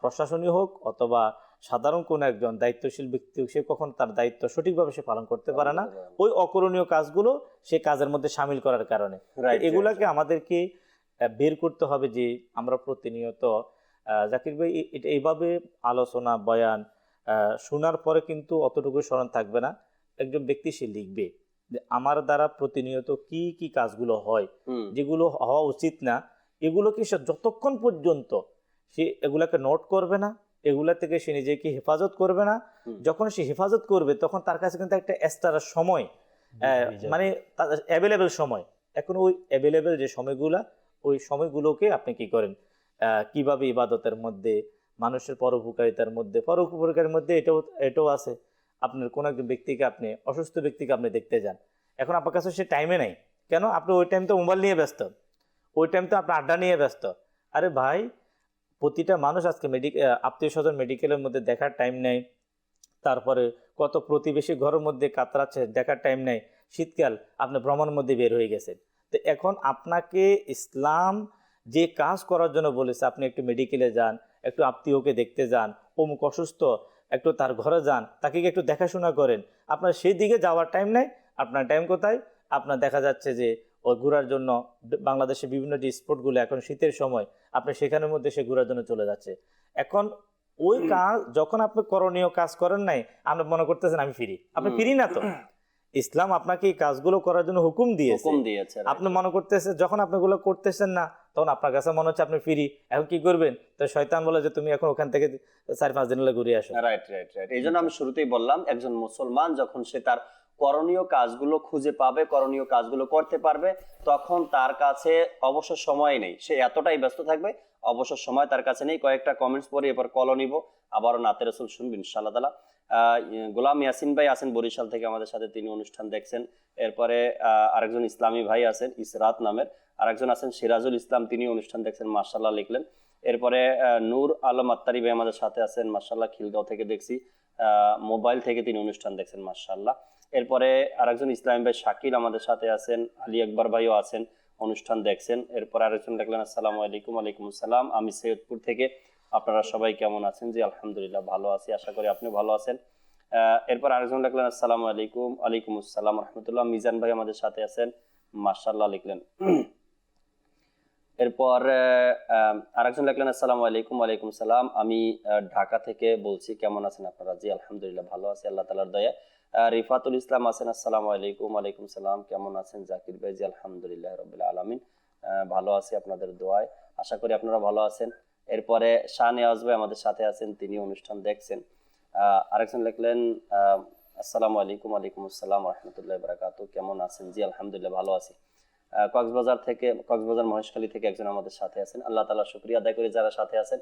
প্রশাসনীয় হোক অথবা সাধারণ কোনো একজন দায়িত্বশীল ব্যক্তি, সে কখন তার দায়িত্ব সঠিকভাবে সে পালন করতে পারে না, ওই অকরণীয় কাজগুলো সে কাজের মধ্যে সামিল করার কারণে। এগুলাকে আমাদেরকে বের করতে হবে যে আমরা প্রতিনিয়ত, জাকির ভাই এইভাবে আলোচনা বয়ান শোনার পরে কিন্তু অতটুকু স্মরণ থাকবে না, একজন ব্যক্তি সে লিখবে যে আমার দ্বারা প্রতিনিয়ত কি কি কাজগুলো হয়, যেগুলো হওয়া উচিত না, এগুলোকে সে যতক্ষণ পর্যন্ত সে এগুলাকে নোট করবে না, এগুলা থেকে সে নিজেকে হেফাজত করবে না, যখন সে হেফাজত করবে তখন তার কাছে কিন্তু একটা এক্সট্রা সময়, মানে অ্যাভেলেবেল সময়। এখন ওই অ্যাভেলেবেল যে সময়গুলা, ওই সময়গুলোকে আপনি কি করেন, কিভাবে ইবাদতের মধ্যে, মানুষের পরোপকারিতার মধ্যে, পরোপকারের মধ্যে এটাও আছে। আপনার কোনো একজন ব্যক্তিকে, আপনি অসুস্থ ব্যক্তিকে আপনি দেখতে যান, এখন আপনার কাছে সে টাইমে নাই, কেন? আপনি ওই টাইম তো মোবাইল নিয়ে ব্যস্ত, ওই টাইম তো আপনার আড্ডা নিয়ে ব্যস্ত। আরে ভাই, প্রতিটা মানুষ আজকে আত্মীয় স্বজন মেডিকেলের মধ্যে দেখার টাইম নেই, তারপরে কত প্রতিবেশী ঘরের মধ্যে কাতরাচ্ছে, দেখার টাইম নেই। শীতকাল, আপনি ভ্রমণের মধ্যে বের হয়ে গেছেন। তো এখন আপনাকে ইসলাম যে কাজ করার জন্য বলেছে, আপনি একটু মেডিকেলে যান, একটু আত্মীয়কে দেখতে যান, অমুক অসুস্থ, একটু তার ঘরে যান, তাকে একটু দেখাশোনা করেন, আপনার সেই দিকে যাওয়ার টাইম নেই। আপনার টাইম কোথায়? আপনার দেখা যাচ্ছে যে ওই ঘোরার জন্য বাংলাদেশে বিভিন্ন যে স্পটগুলো, এখন শীতের সময় আপনি সেখানের মধ্যে সে ঘোরার জন্য চলে যাচ্ছে। এখন ওই কাজ যখন আপনি করণীয় কাজ করেন নাই, আপনি মনে করতেছেন আমি ফ্রি, আপনি ফ্রি না তো। ইসলাম আপনাকে এই কাজগুলো করার জন্য হুকুম দিয়েছে, আপনি মনে করতেছেন, যখন আপনি এগুলো করতেছেন না, তখন আপনার কাছে মনে হচ্ছে আপনি ফ্রি, এখন কি করবেন? তো শয়তান বলে যে তুমি এখন ওখান থেকে 4-5 দিন হলে ঘুরে আসো। রাইট। এই জন্য আমি শুরুতেই বললাম, একজন মুসলমান যখন সে তার করণীয় কাজগুলো খুঁজে পাবে, করণীয় কাজগুলো করতে পারবে, তখন তার কাছে অবসর সময় নেই, সে এতটাই ব্যস্ত থাকবে, অবসর সময় তার কাছে নেই। কয়েকটা কমেন্টস পরে এবার কলও নিব, আবারও নাতে রাসূল শুনবেন ইনশাআল্লাহ তাআলা। গোলাম ইয়াসিন ভাই আছেন বরিশাল থেকে আমাদের সাথে, তিনি অনুষ্ঠান দেখছেন। এরপরে আরেকজন ইসলামী ভাই আছেন ইসরাত নামের, আরেকজন আছেন সিরাজুল ইসলাম, তিনি অনুষ্ঠান দেখছেন, মাশাআল্লাহ লিখলেন। এরপরে নূর আলম আত্তারি ভাই আমাদের সাথে আছেন, মাশাআল্লাহ, খিলগাঁও থেকে দেখছি, মোবাইল থেকে তিনি অনুষ্ঠান দেখছেন, মাশাআল্লাহ। এরপরে আরেকজন ইসলামী ভাই শাকিল আমাদের সাথে আছেন, আলী আকবর ভাইও আছেন, অনুষ্ঠান দেখছেন। এরপর আরেকজন দেখলেন, আসসালামু আলাইকুম। ওয়ালাইকুম আসসালাম, আমি সৈয়দপুর থেকে, আপনারা সবাই কেমন আছেন? জি আলহামদুলিল্লাহ ভালো আছি, আশা করি আপনি ভালো আছেন। এরপর আরেকজন লিখলেন আসসালামু আলাইকুম। ওয়ালাইকুম আসসালাম রহমতুল্লাহ। মিজান ভাই আমাদের সাথে আছেন, মাশাআল্লাহ লিখলেন। এরপর আরেকজন লিখলেন আসসালামু আলাইকুম। ওয়ালাইকুম সালাম। আমি ঢাকা থেকে বলছি, কেমন আছেন আপনারা? জি আলহামদুলিল্লাহ ভালো আছি আল্লাহ তাআলার দয়া। রিফাতুল ইসলাম আছেন, আসসালামু আলাইকুম। ওয়ালাইকুম সালাম, কেমন আছেন জাকির ভাই? জি আলহামদুলিল্লাহ রাব্বিল আলামিন, ভালো আছি আপনাদের দোয়ায়, আশা করি আপনারা ভালো আছেন। এরপরে শাহনেওয়াজ ভাই আমাদের সাথে আছেন, তিনি অনুষ্ঠান দেখছেন। আরেকজন লিখলেন আসসালামু আলাইকুম। ওয়ালাইকুম আসসালাম রহমতুল্লাহ বারাকাতুহু, কেমন আছেন? জি আলহামদুলিল্লাহ ভালো আছি। কক্সবাজার মহেশখালী থেকে একজন আমাদের সাথে আছেন, আল্লাহ তাআলা শুকরিয়া আদায় করি যারা সাথে আছেন।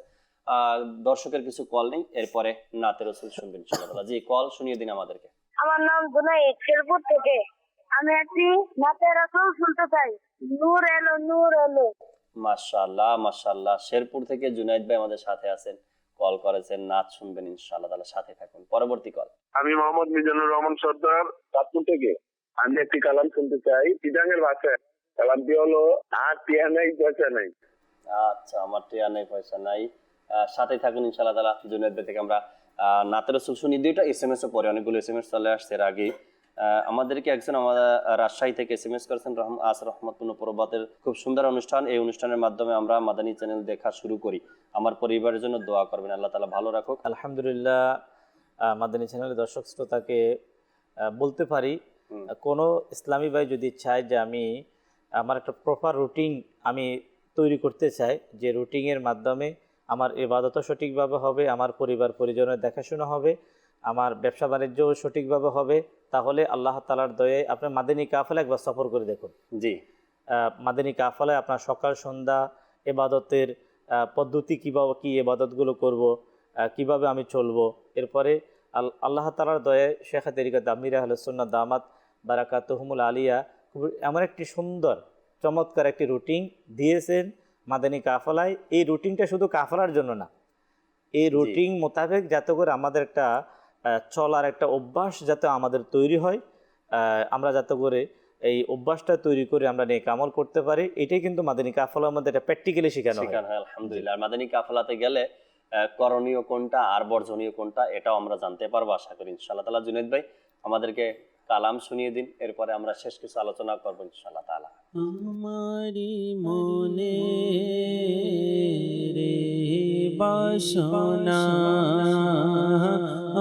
দর্শকের কিছু কল নেই, এরপরে নাতে রসুল শুনবেন ইনশাআল্লাহ। জি, কল শুনিয়ে দিন আমাদেরকে। আমার নাম জুনাইদ, শেরপুর থেকে। আমি একটি নাতে রাসূল শুনতে চাই। নূর এলো, নূর এলো। মাশাআল্লাহ মাশাআল্লাহ, শেরপুর থেকে জুনাইদ ভাই আমাদের সাথে আছেন, কল করেছেন, নাচ শুনবেন ইনশাআল্লাহ তাআলা, সাথে থাকুন। পরবর্তী কল। আমি মোহাম্মদ মিজানুর রহমান সর্দার, চাঁদপুর থেকে। আমি একটি কালাম শুনতে চাই চিটাঙের ভাষায়। কালামটি হলো আর টিয়া নাই পয়সা নাই। আচ্ছা, আমার টিয়া নেই পয়সা নাই, সাথে থাকুন ইনশাআল্লাহ তাআলা। জুনাইদ ভাই থেকে আমরা নাতের রসুল শুনি। দুইটা এসএমএস ও পরে, অনেকগুলো এসএমএস চলে আসছে এর আগে। আমাদেরকে একজন আমাদের রাজশাহী থেকে এসএমএস করেছেন, রহমতপূর্ণ প্রভাতের খুব সুন্দর অনুষ্ঠান, এই অনুষ্ঠানের মাধ্যমে আমরা মাদানী চ্যানেল দেখা শুরু করি, আমার পরিবারের জন্য দোয়া করবেন, আল্লাহ তাআলা ভালো রাখুক। আলহামদুলিল্লাহ, মাদানী চ্যানেলের দর্শক শ্রোতাকে বলতে পারি, কোনো ইসলামী ভাই যদি চায় যে আমি আমার একটা প্রপার রুটিন আমি তৈরি করতে চাই, যে রুটিনের মাধ্যমে আমার ইবাদতও সঠিকভাবে হবে, আমার পরিবার পরিজনের দেখাশোনা হবে, আমার ব্যবসা বাণিজ্যও সঠিকভাবে হবে, তাহলে আল্লাহ তাআলার দয়ায় আপনার মাদানী কাফেলা একবার সফর করে দেখুন। জি, মাদানী কাফেলায় আপনার সকাল সন্ধ্যা ইবাদতের পদ্ধতি, কীভাবে কী ইবাদতগুলো করব, কিভাবে আমি চলবো, এরপরে আল্লাহ তাআলার দয়ায় শেখ তরিকত আমির আহলুস সুন্নাহ দামাত বারাকাতুহুমুল আলিয়া খুব এমন একটি সুন্দর চমৎকার একটি রুটিন দিয়েছেন মাদানী কাফেলায়। এই রুটিনটা শুধু কাফেলার জন্য না, এই রুটিন মোতাবেক যাতে করে আমাদের একটা চলার একটা অভ্যাস যাতে আমাদের তৈরি হয়, আমরা যাতে করে এই অভ্যাসটা তৈরি করে আমরা নেক আমল করতে পারি, এটাই কিন্তু মাদানী কাফেলার মধ্যে এটা প্র্যাকটিক্যালি শেখানো হয়। আলহামদুলিল্লাহ। মাদানী কাফেলাতে গেলে করণীয় কোনটা আর বর্জনীয় কোনটা এটাও আমরা জানতে পারবো আশা করি ইনশাআল্লাহ তাআলা। জুনাইদ ভাই আমাদেরকে কালাম শুনিয়ে দিন, এরপরে আমরা শেষ কিছু আলোচনা করবো ইনশাআল্লাহ তাআলা। আমারি মনে রে বাসনা,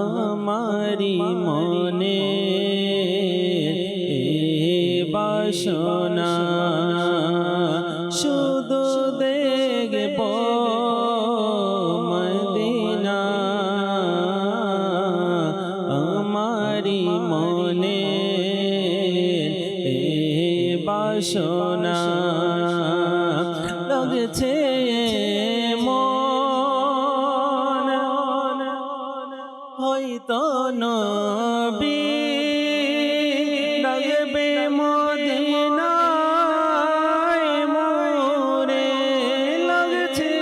আমারি মনে বাসনা, শুধু দেখব মদিনা, আমারি মনে বাসনা, লাগছে মন হয়তো নবী লাগবে মদিনায় মোরে, লাগছে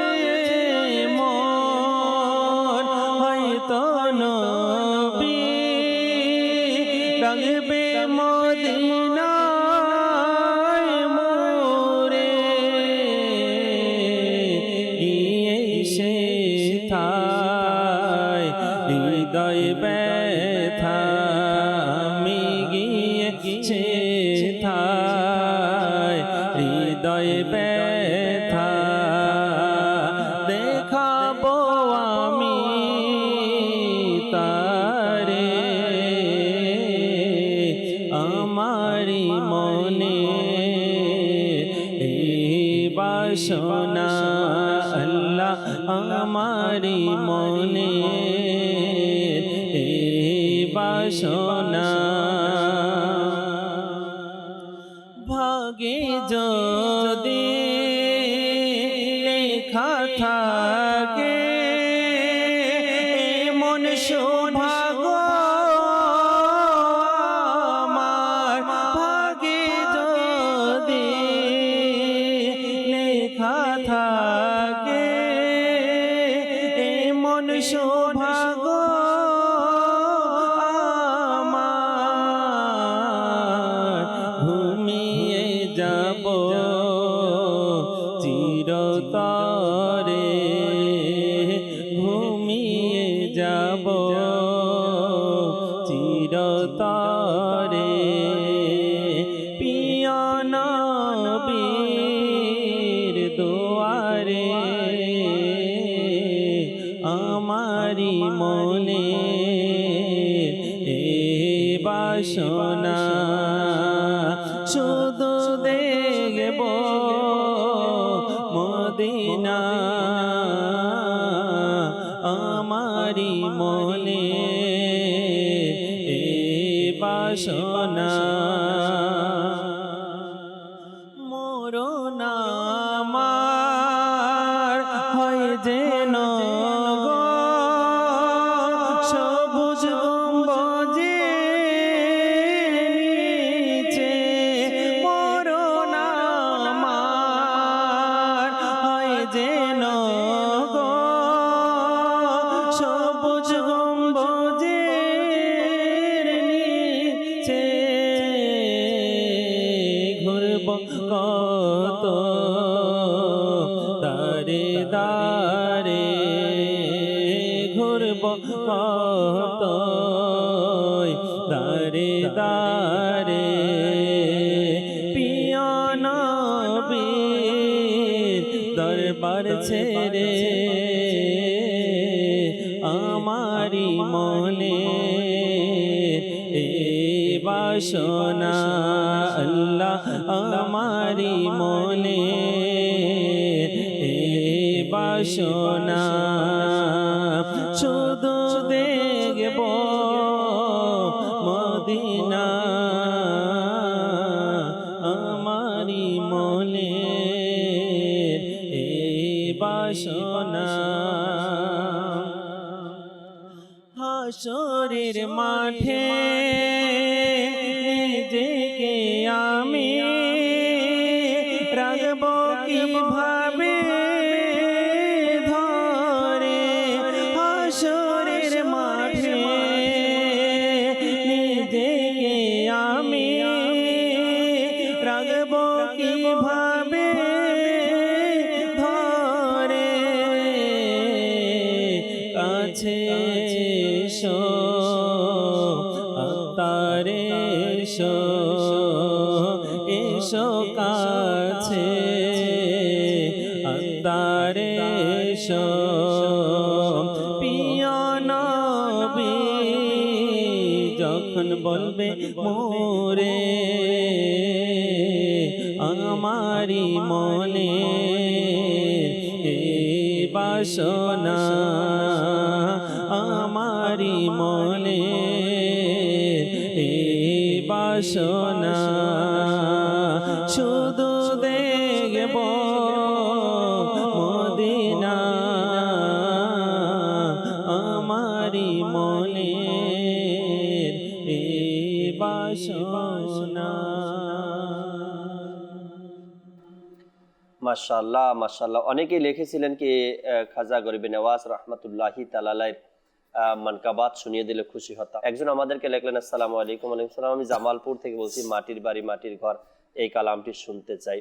মন হয়তো নবী লাগবে মদিনায় মোরে, গিয়ে সে থায় হৃদয় ব্যথা, আমি গিয়ে সে থায় হৃদয় ব্যথা, দেখাবো আমি তারে, আমারি মনে বাসনা, আল্লাহ আমারি মনে বাসনা, ভাগে যদি লেখা থাকে মন সৌভাগ্য আমার, ভাগে যদি লেখা থাকে মন সৌভাগ্য আমার, ঘুমিয়ে যাব চিরতরে, ঘুমিয়ে যাব মদিনা আমারি মনে বাসনা মরণ আমার হয় যেন গো সবুজ গম্বুজের নিচে মরণ আমার হয় যেন গো সবুজ গম্বুজের নিচে ঘুরব কত দারে দারে ঘুরব কত দারে দারে পিয়া নবীর দরবার ছেড়ে আমারি মনে বাসনা আল্লাহ আমারি মনে বাসনা শুধু দেখব মদিনা আমারি মনে বাসনা হাসরের মাঠে নিজেকে আমি রাখব কিভাবে ধরে হাসরের মাঠে নিজেকে আমি রাখব কিভাবে ধরে কাছে এসো তারে এসো এসো কাছে তারে এসো পিয়া নবী যখন বলবে মোরে আমারি মনে বাসনা আমারি মনে বাসনা শুধু দেখব মদিনা আমারি মনে বাসনা মাশাআল্লাহ মাশাআল্লাহ। অনেকেই লিখেছিলেন কি খাজা গরিবে নওয়াজ রহমতুল্লাহি তাআলার মানকাবাত শুনিয়ে দিলে খুশি হতাম। একজন আমাদেরকে লিখলেন আসসালামু আলাইকুম। ওয়ালাইকুম সালাম। আমি জামালপুর থেকে বলছি, মাটির বাড়ি মাটির ঘর এই কালামটি শুনতে চাই।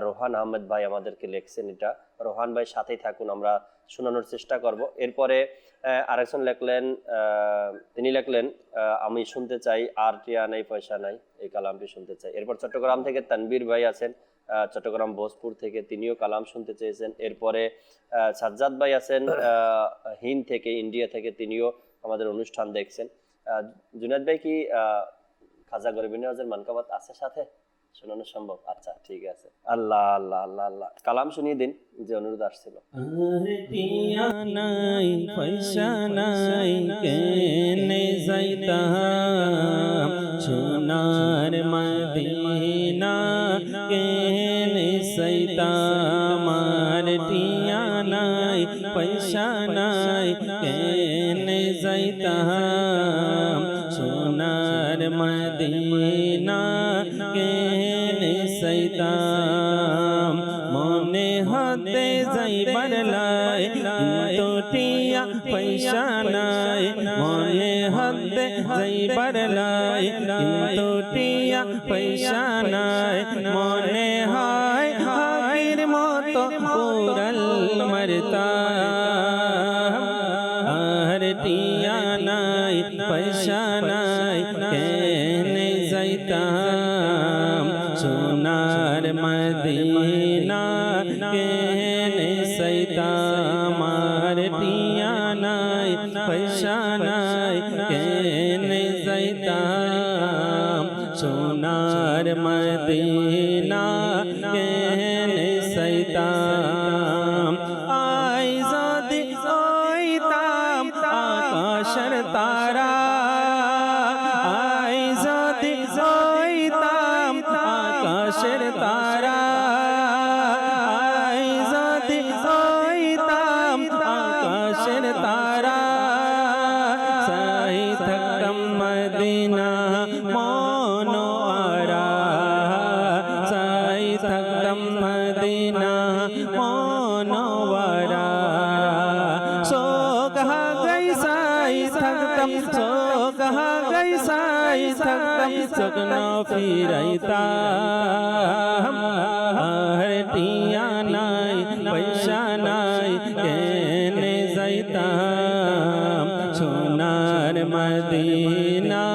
রোহান আহমেদ ভাই আমাদেরকে লিখছেন এটা। রোহান ভাই সাথেই থাকুন, আমরা শোনানোর চেষ্টা করব। এরপরে আরেকজন লিখলেন, তিনি লিখলেন আমি শুনতে চাই আর টিয়া নাই পয়সা নাই এই কালামটি শুনতে চাই। এরপর চট্টগ্রাম থেকে তানবীর ভাই আছেন, চট্টগ্রাম ভোজপুর থেকে, তিনিও কালাম শুনতে চেয়েছেন। এরপরে সাজ্জাদ ভাই আছেন হিন্দ থেকে, ইন্ডিয়া থেকে, তিনিও আমাদের অনুষ্ঠান দেখছেন। জুনায়েদ ভাই কি খাজা গরিবে নওয়াজের মানকাবাত আছে সাথে শোনানো সম্ভব? আচ্ছা ঠিক আছে। আল্লাহ আল্লাহ আল্লাহ আল্লাহ, কালাম শুনিয়ে দিন যে অনুরোধ আসছিল। টিয়া নাই পয়সা নাই কেনে যাইতাম সোনার মদিনা কেনে যাইতাম আর টিয়া নাই পয়সা নাই কেনে যাইতাম সোনার মদিনা কেনে যাইতাম মনে হতে যাইবার লাই তো টিয়া পয়সা নাই মনে হতে যাইবার লাই তো টিয়া পয়সা নাই মনে হয় হাইর মতো পুরল মরতা আর টিয়া নাই পয়সা নাই কেনে যাইতাম সোনার মদিনা কেনে যাইতাম আর টিয়া নাই পয়সা নাই কেনে যাইতাম সোনার মদিনা কেনে যাইতাম মনোয়ারা সোগা গাইসাই থাকতাম সোগা গাইসাই থাকতাম স্বপ্ন ফিরাইতাম আর টিয়া নাই পয়সা নাই কেনে যাইতাম সোনার মদিনা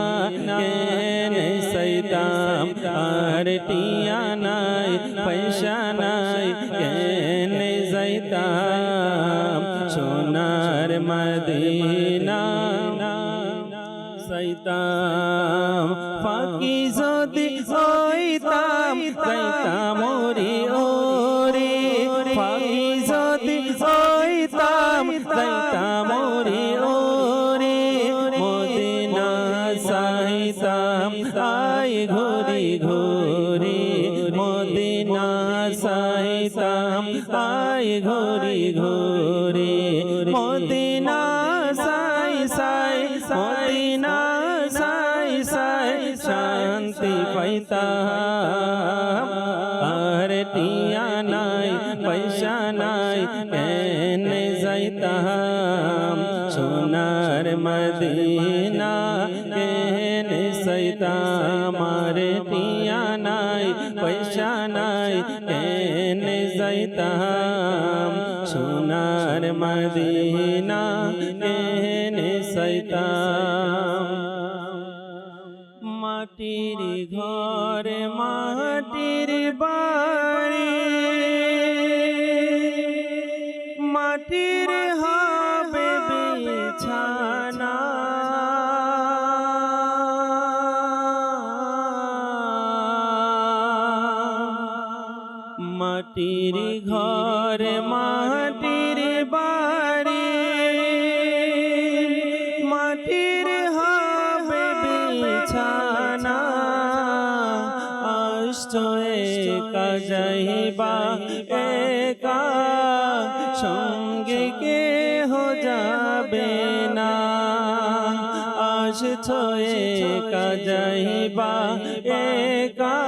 কেনে যাইতাম আর টিয়া নাই পয়সা নাই কেনে যাইতাম সোনার মদিনা যাইতাম ফাঁকি যদি হইতাম যাইতাম ওরে ওরে ফাঁকি যদি হইতাম যাইতাম ওরে ওরে মদিনা চাইতাম আই ঘুরি ঘুরি মদিনা চাইতাম আই ঘুরি ঘুরি মদিনা সাই সাই মদিনা সাই সাই শান্তি পাইতাম আর টিয়া নাই পয়সা নাই কেনে যাইতাম সোনার মদিনা কেনে যাইতাম আর টিয়া নাই পয়সা নাই কেনে যাইতাম সোনার মদিনা কেনে যাইতাম মাটির ঘর মাটির বাড়ি মাটির হবে বিছানা মাটির ঘর মাটির বাড়ি মাটির হবে বিছানা আশ্রয়ে কাজাইবা একা সঙ্গে কেহ যাবে না আশ্রয়ে কাজাইবা একা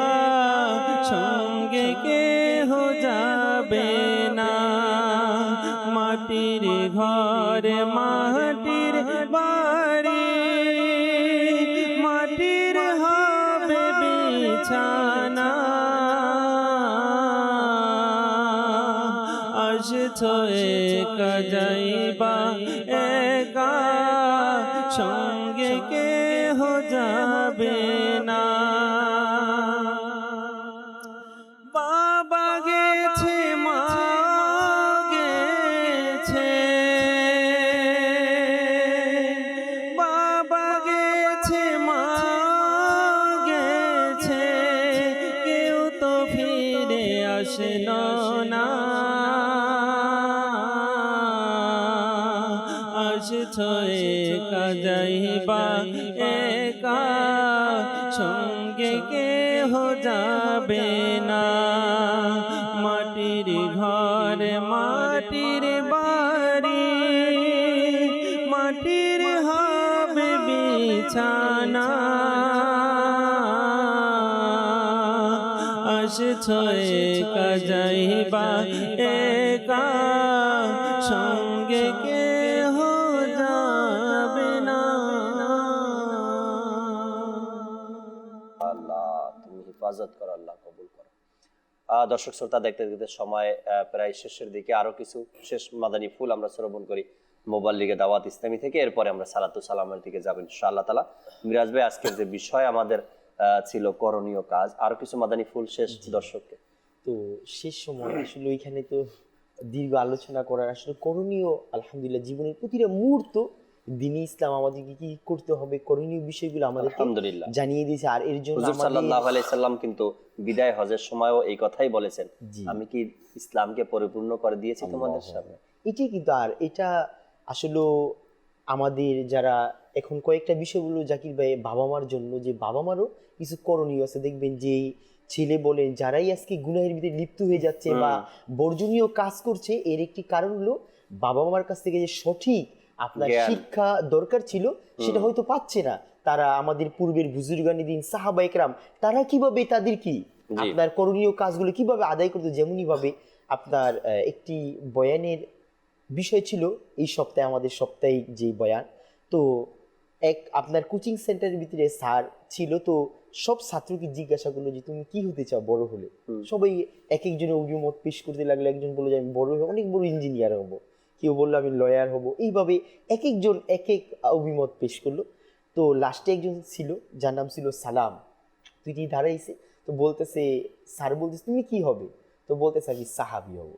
সঙ্গে কেহ যাবে না মাটির ঘর মাটির বাড়ি মাটির হবে বিছানা আসছয়ে কাজাইবা একা সঙ্গে কেহ যাবে না বাবা গেছে মা গেছে বাবা গেছে মা গেছে কেউ তো ফিরে আসল না আসছয়ে কাজাইবা একা সঙ্গে কেহ যাবে না মাটির ঘর মাটির বাড়ি মাটির হবে বিছানা আসছয়ে কাজাইবা একা সঙ্গে কেহ যাবে না আল্লাহ তুমি হেফাজত করো, আল্লাহ কবুল করো। দর্শক শ্রোতা, দেখতে দেখতে সময় প্রায় শেষের দিকে। আরো কিছু শেষ মাদানী ফুল আমরা শ্রবণ করি মোবাইল লিগে দাওয়াত ইসলামী থেকে, এরপরে আমরা সালাতু সালামের দিকে যাবেন ইনশাআল্লাহ তাআলা। মিরাজ ভাই, আজকের যে বিষয় আমাদের ছিল করণীয় কাজ, আরো কিছু মাদানী ফুল শেষ দর্শককে। তো শেষ সময় আসলে ওইখানে তো দীর্ঘ আলোচনা করার আসলে করণীয়, আলহামদুলিল্লাহ জীবনের প্রতিটা মুহূর্ত দ্বীনে ইসলাম আমাদেরকে কি করতে হবে, করণীয় বিষয়গুলো আমাদের আলহামদুলিল্লাহ জানিয়ে দিয়েছে। আর এর জন্য হুজুর সাল্লাল্লাহু আলাইহি সাল্লাম কিন্তু বিদায় হজের সময়ও এই কথাই বলেছেন, আমি কি ইসলামকে পরিপূর্ণ করে দিয়েছি তোমাদের সামনে। এটাই কিন্তু, আর এটা আসলে আমাদের যারা এখন কয়েকটা বিষয়গুলো জাকির ভাই বাবা মার জন্য, যে বাবা মারও কিছু করণীয় আছে। দেখবেন যে ছেলে বলেন যারাই আজকে গুনাহের ভিতরে লিপ্ত হয়ে যাচ্ছে বা বর্জনীয় কাজ করছে, এর একটি কারণ হলো বাবা মার কাছ থেকে যে সঠিক আপনার শিক্ষা দরকার ছিল সেটা হয়তো পাচ্ছে না তারা। আমাদের পূর্বের বুজুর্গানিদিন সাহাবা ইকরাম তারা কিভাবে তাদের কি আপনার করণীয় কাজগুলো কিভাবে আদায় করতো, যেমনই ভাবে আপনার একটি বয়ানের বিষয় ছিল এই সপ্তাহে আমাদের সাপ্তাহিক যে বয়ান। তো আপনার কোচিং সেন্টারের ভিতরে স্যার ছিল, তো সব ছাত্রকে জিজ্ঞাসা করলো যে তুমি কি হতে চাও বড় হলে। সবাই এক একজনের অভিমত পেশ করতে লাগলো। একজন বললো যে আমি বড় হয়ে অনেক বড় ইঞ্জিনিয়ার হব, কেউ বললো আমি লয়ার হব। এইভাবে এক একজন এক এক অভিমত পেশ করলো। তো লাস্টে একজন ছিল যার নাম ছিল সালাম, তুই কি দাঁড়াইছে। তো বলতেছে, স্যার বলতেছে তুমি কি হবে। তো বলতেছে আমি সাহাবি হব।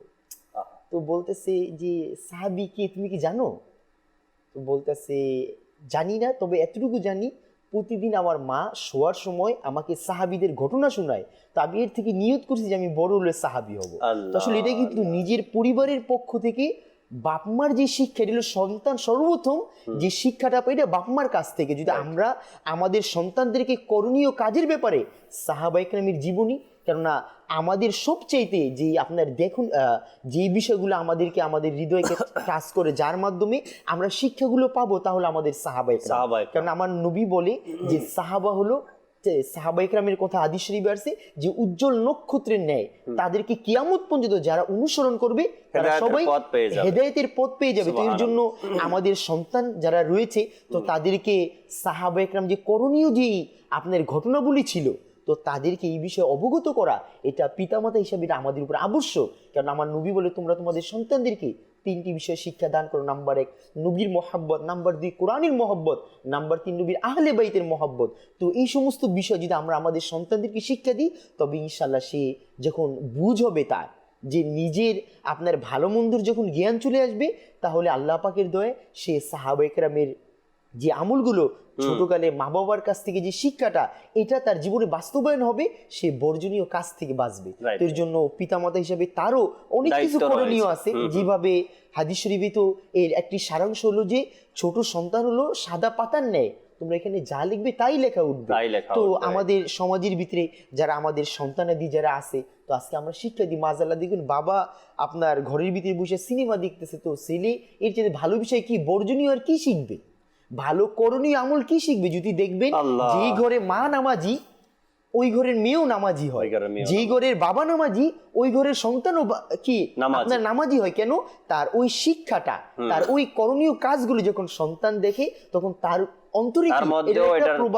তো বলতেছে যে সাহাবি কে, তুমি কি জানো। তো বলতেছে জানি না, তবে এতটুকু জানি প্রতিদিন আমার মা শোয়ার সময় আমাকে সাহাবিদের ঘটনা শোনায়। তো আমি এর থেকে নিয়ত করছি যে আমি বড় হলে সাহাবি হব। তো আসলে এটা কিন্তু নিজের পরিবারের পক্ষ থেকে বাপমার যে শিক্ষা, এটা হলো সন্তান সর্বপ্রথম যে শিক্ষাটা পাই এটা বাপমার কাছ থেকে। যদি আমরা আমাদের সন্তানদেরকে করণীয় কাজের ব্যাপারে সাহাবা ইকরামের জীবনী, কেননা আমাদের সবচাইতে যে আপনার দেখুন যে বিষয়গুলো আমাদেরকে আমাদের হৃদয়কে টাচ করে, যার মাধ্যমে আমরা শিক্ষাগুলো পাবো, তাহলে আমাদের সাহাবা ইকরাম। কারণ আমার নবী বলে যে সাহাবা হলো, সাহাবা ইকরামের কথা হাদিস শরীফে আছে যে উজ্জ্বল নক্ষত্রের ন্যায় তাদেরকে কিয়ামত পর্যন্ত যারা অনুসরণ করবে তারা সবাই হেদায়েতের পথ পেয়ে যাবে। তো এর জন্য আমাদের সন্তান যারা রয়েছে, তো তাদেরকে সাহাবা ইকরাম যে করণীয় যে আপনার ঘটনাবলী ছিল, তো তাদেরকে এই বিষয়ে অবগত করা, এটা পিতামাতা হিসাবে এটা আমাদের উপর আবশ্যক। কারণ আমার নবী বলে তোমরা তোমাদের সন্তানদেরকে 3টি বিষয়ে শিক্ষা দান করো। নাম্বার 1 নবীর মহব্বত, নাম্বার 2 কোরআনের মহব্বত, নাম্বার 3 নবীর আহলে বাইতের মহব্বত। তো এই সমস্ত বিষয় যদি আমরা আমাদের সন্তানদেরকে শিক্ষা দিই, তবে ইনশাল্লাহ সে যখন বুঝ হবে তার যে নিজের আপনার ভালো মন্দর যখন জ্ঞান চলে আসবে, তাহলে আল্লাহ পাকের দয়ায় সে সাহাবা ইকরামের যে আমলগুলো ছোটকালে মা বাবার কাছ থেকে যে শিক্ষাটা, এটা তার জীবনে বাস্তবায়ন হবে, সে বর্জনীয় কাজ থেকে বাঁচবে। এর জন্য পিতামাতা হিসেবে তারও অনেক কিছু করণীয় আছে। যেভাবে হাদিস শরীফে তো এর একটি সারাংশ হলো যে ছোট সন্তান হলো সাদা পাতার ন্যায়, তোমরা এখানে যা লিখবে তাই লেখা উঠবে। তো আমাদের সমাজের ভিতরে যারা আমাদের সন্তানাদি যারা আছে, তো আজকে আমরা শিক্ষা দিই। মাজাল্লাহ দেখুন বাবা আপনার ঘরের ভিতরে বসে সিনেমা দেখতেছে, তো ছেলে এর চেয়ে ভালো বিষয় কি, বর্জনীয় আর কি শিখবে, ভালো করণীয় আমল কি শিখবে। যদি দেখবেন যেই ঘরে মা নামাজি ওই ঘরের মেয়েও নামাজি হয়, যেই ঘরের বাবা নামাজি ওই ঘরের সন্তানও কি আপনার নামাজি হয়। কেন? তার ওই শিক্ষাটা, তার ওই করণীয় কাজগুলো যখন সন্তান দেখে, তখন তার অন্তরে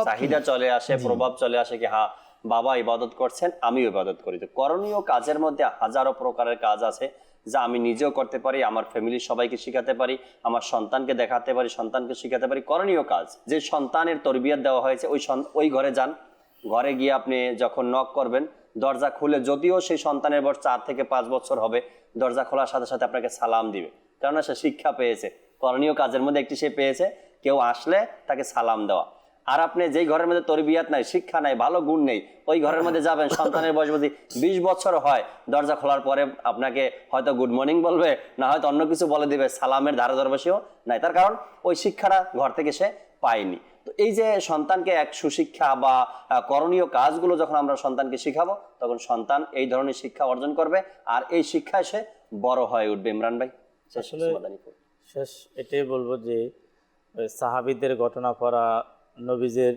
চাহিদা চলে আসে, প্রভাব চলে আসে কি হ্যাঁ বাবা ইবাদত করছেন, আমিও ইবাদত করি। তো করণীয় কাজের মধ্যে হাজারো প্রকারের কাজ আছে যা আমি নিজেও করতে পারি, আমার ফ্যামিলির সবাইকে শিখাতে পারি, আমার সন্তানকে দেখাতে পারি, সন্তানকে শিখাতে পারি। করণীয় কাজ যে সন্তানের তরবিয়ত দেওয়া হয়েছে, ওই ঘরে যান, ঘরে গিয়ে আপনি যখন নক করবেন, দরজা খুলে, যদিও সেই সন্তানের বয়স 4 থেকে 5 বছর হবে, দরজা খোলার সাথে সাথে আপনাকে সালাম দিবে, কেননা সে শিক্ষা পেয়েছে। করণীয় কাজের মধ্যে একটি সে পেয়েছে, কেউ আসলে তাকে সালাম দেওয়া। আর আপনি যেই ঘরের মধ্যে তরবিয়াত নাই, শিক্ষা নাই, ভালো গুণ নেই, ওই ঘরের মধ্যে যাবেন, সন্তানের বয়স যদি 20 বছর হয়, দরজা খোলার পরে আপনাকে হয়তো গুড মর্নিং বলবে, না হয়তো অন্য কিছু বলে দিবে, সালামের ধারে দরবেশিও নাই, তার কারণ ওই শিক্ষাটা ঘর থেকে সে পায়নি। তো এই যে সন্তানকে এক সুশিক্ষা বা করণীয় কাজগুলো যখন আমরা সন্তানকে শিখাবো, তখন সন্তান এই ধরনের শিক্ষা অর্জন করবে, আর এই শিক্ষায় সে বড় হয়ে উঠবে। ইমরান ভাই আসলে শেষ এটাই বলবো যে সাহাবীদের ঘটনা পড়া, নবীদের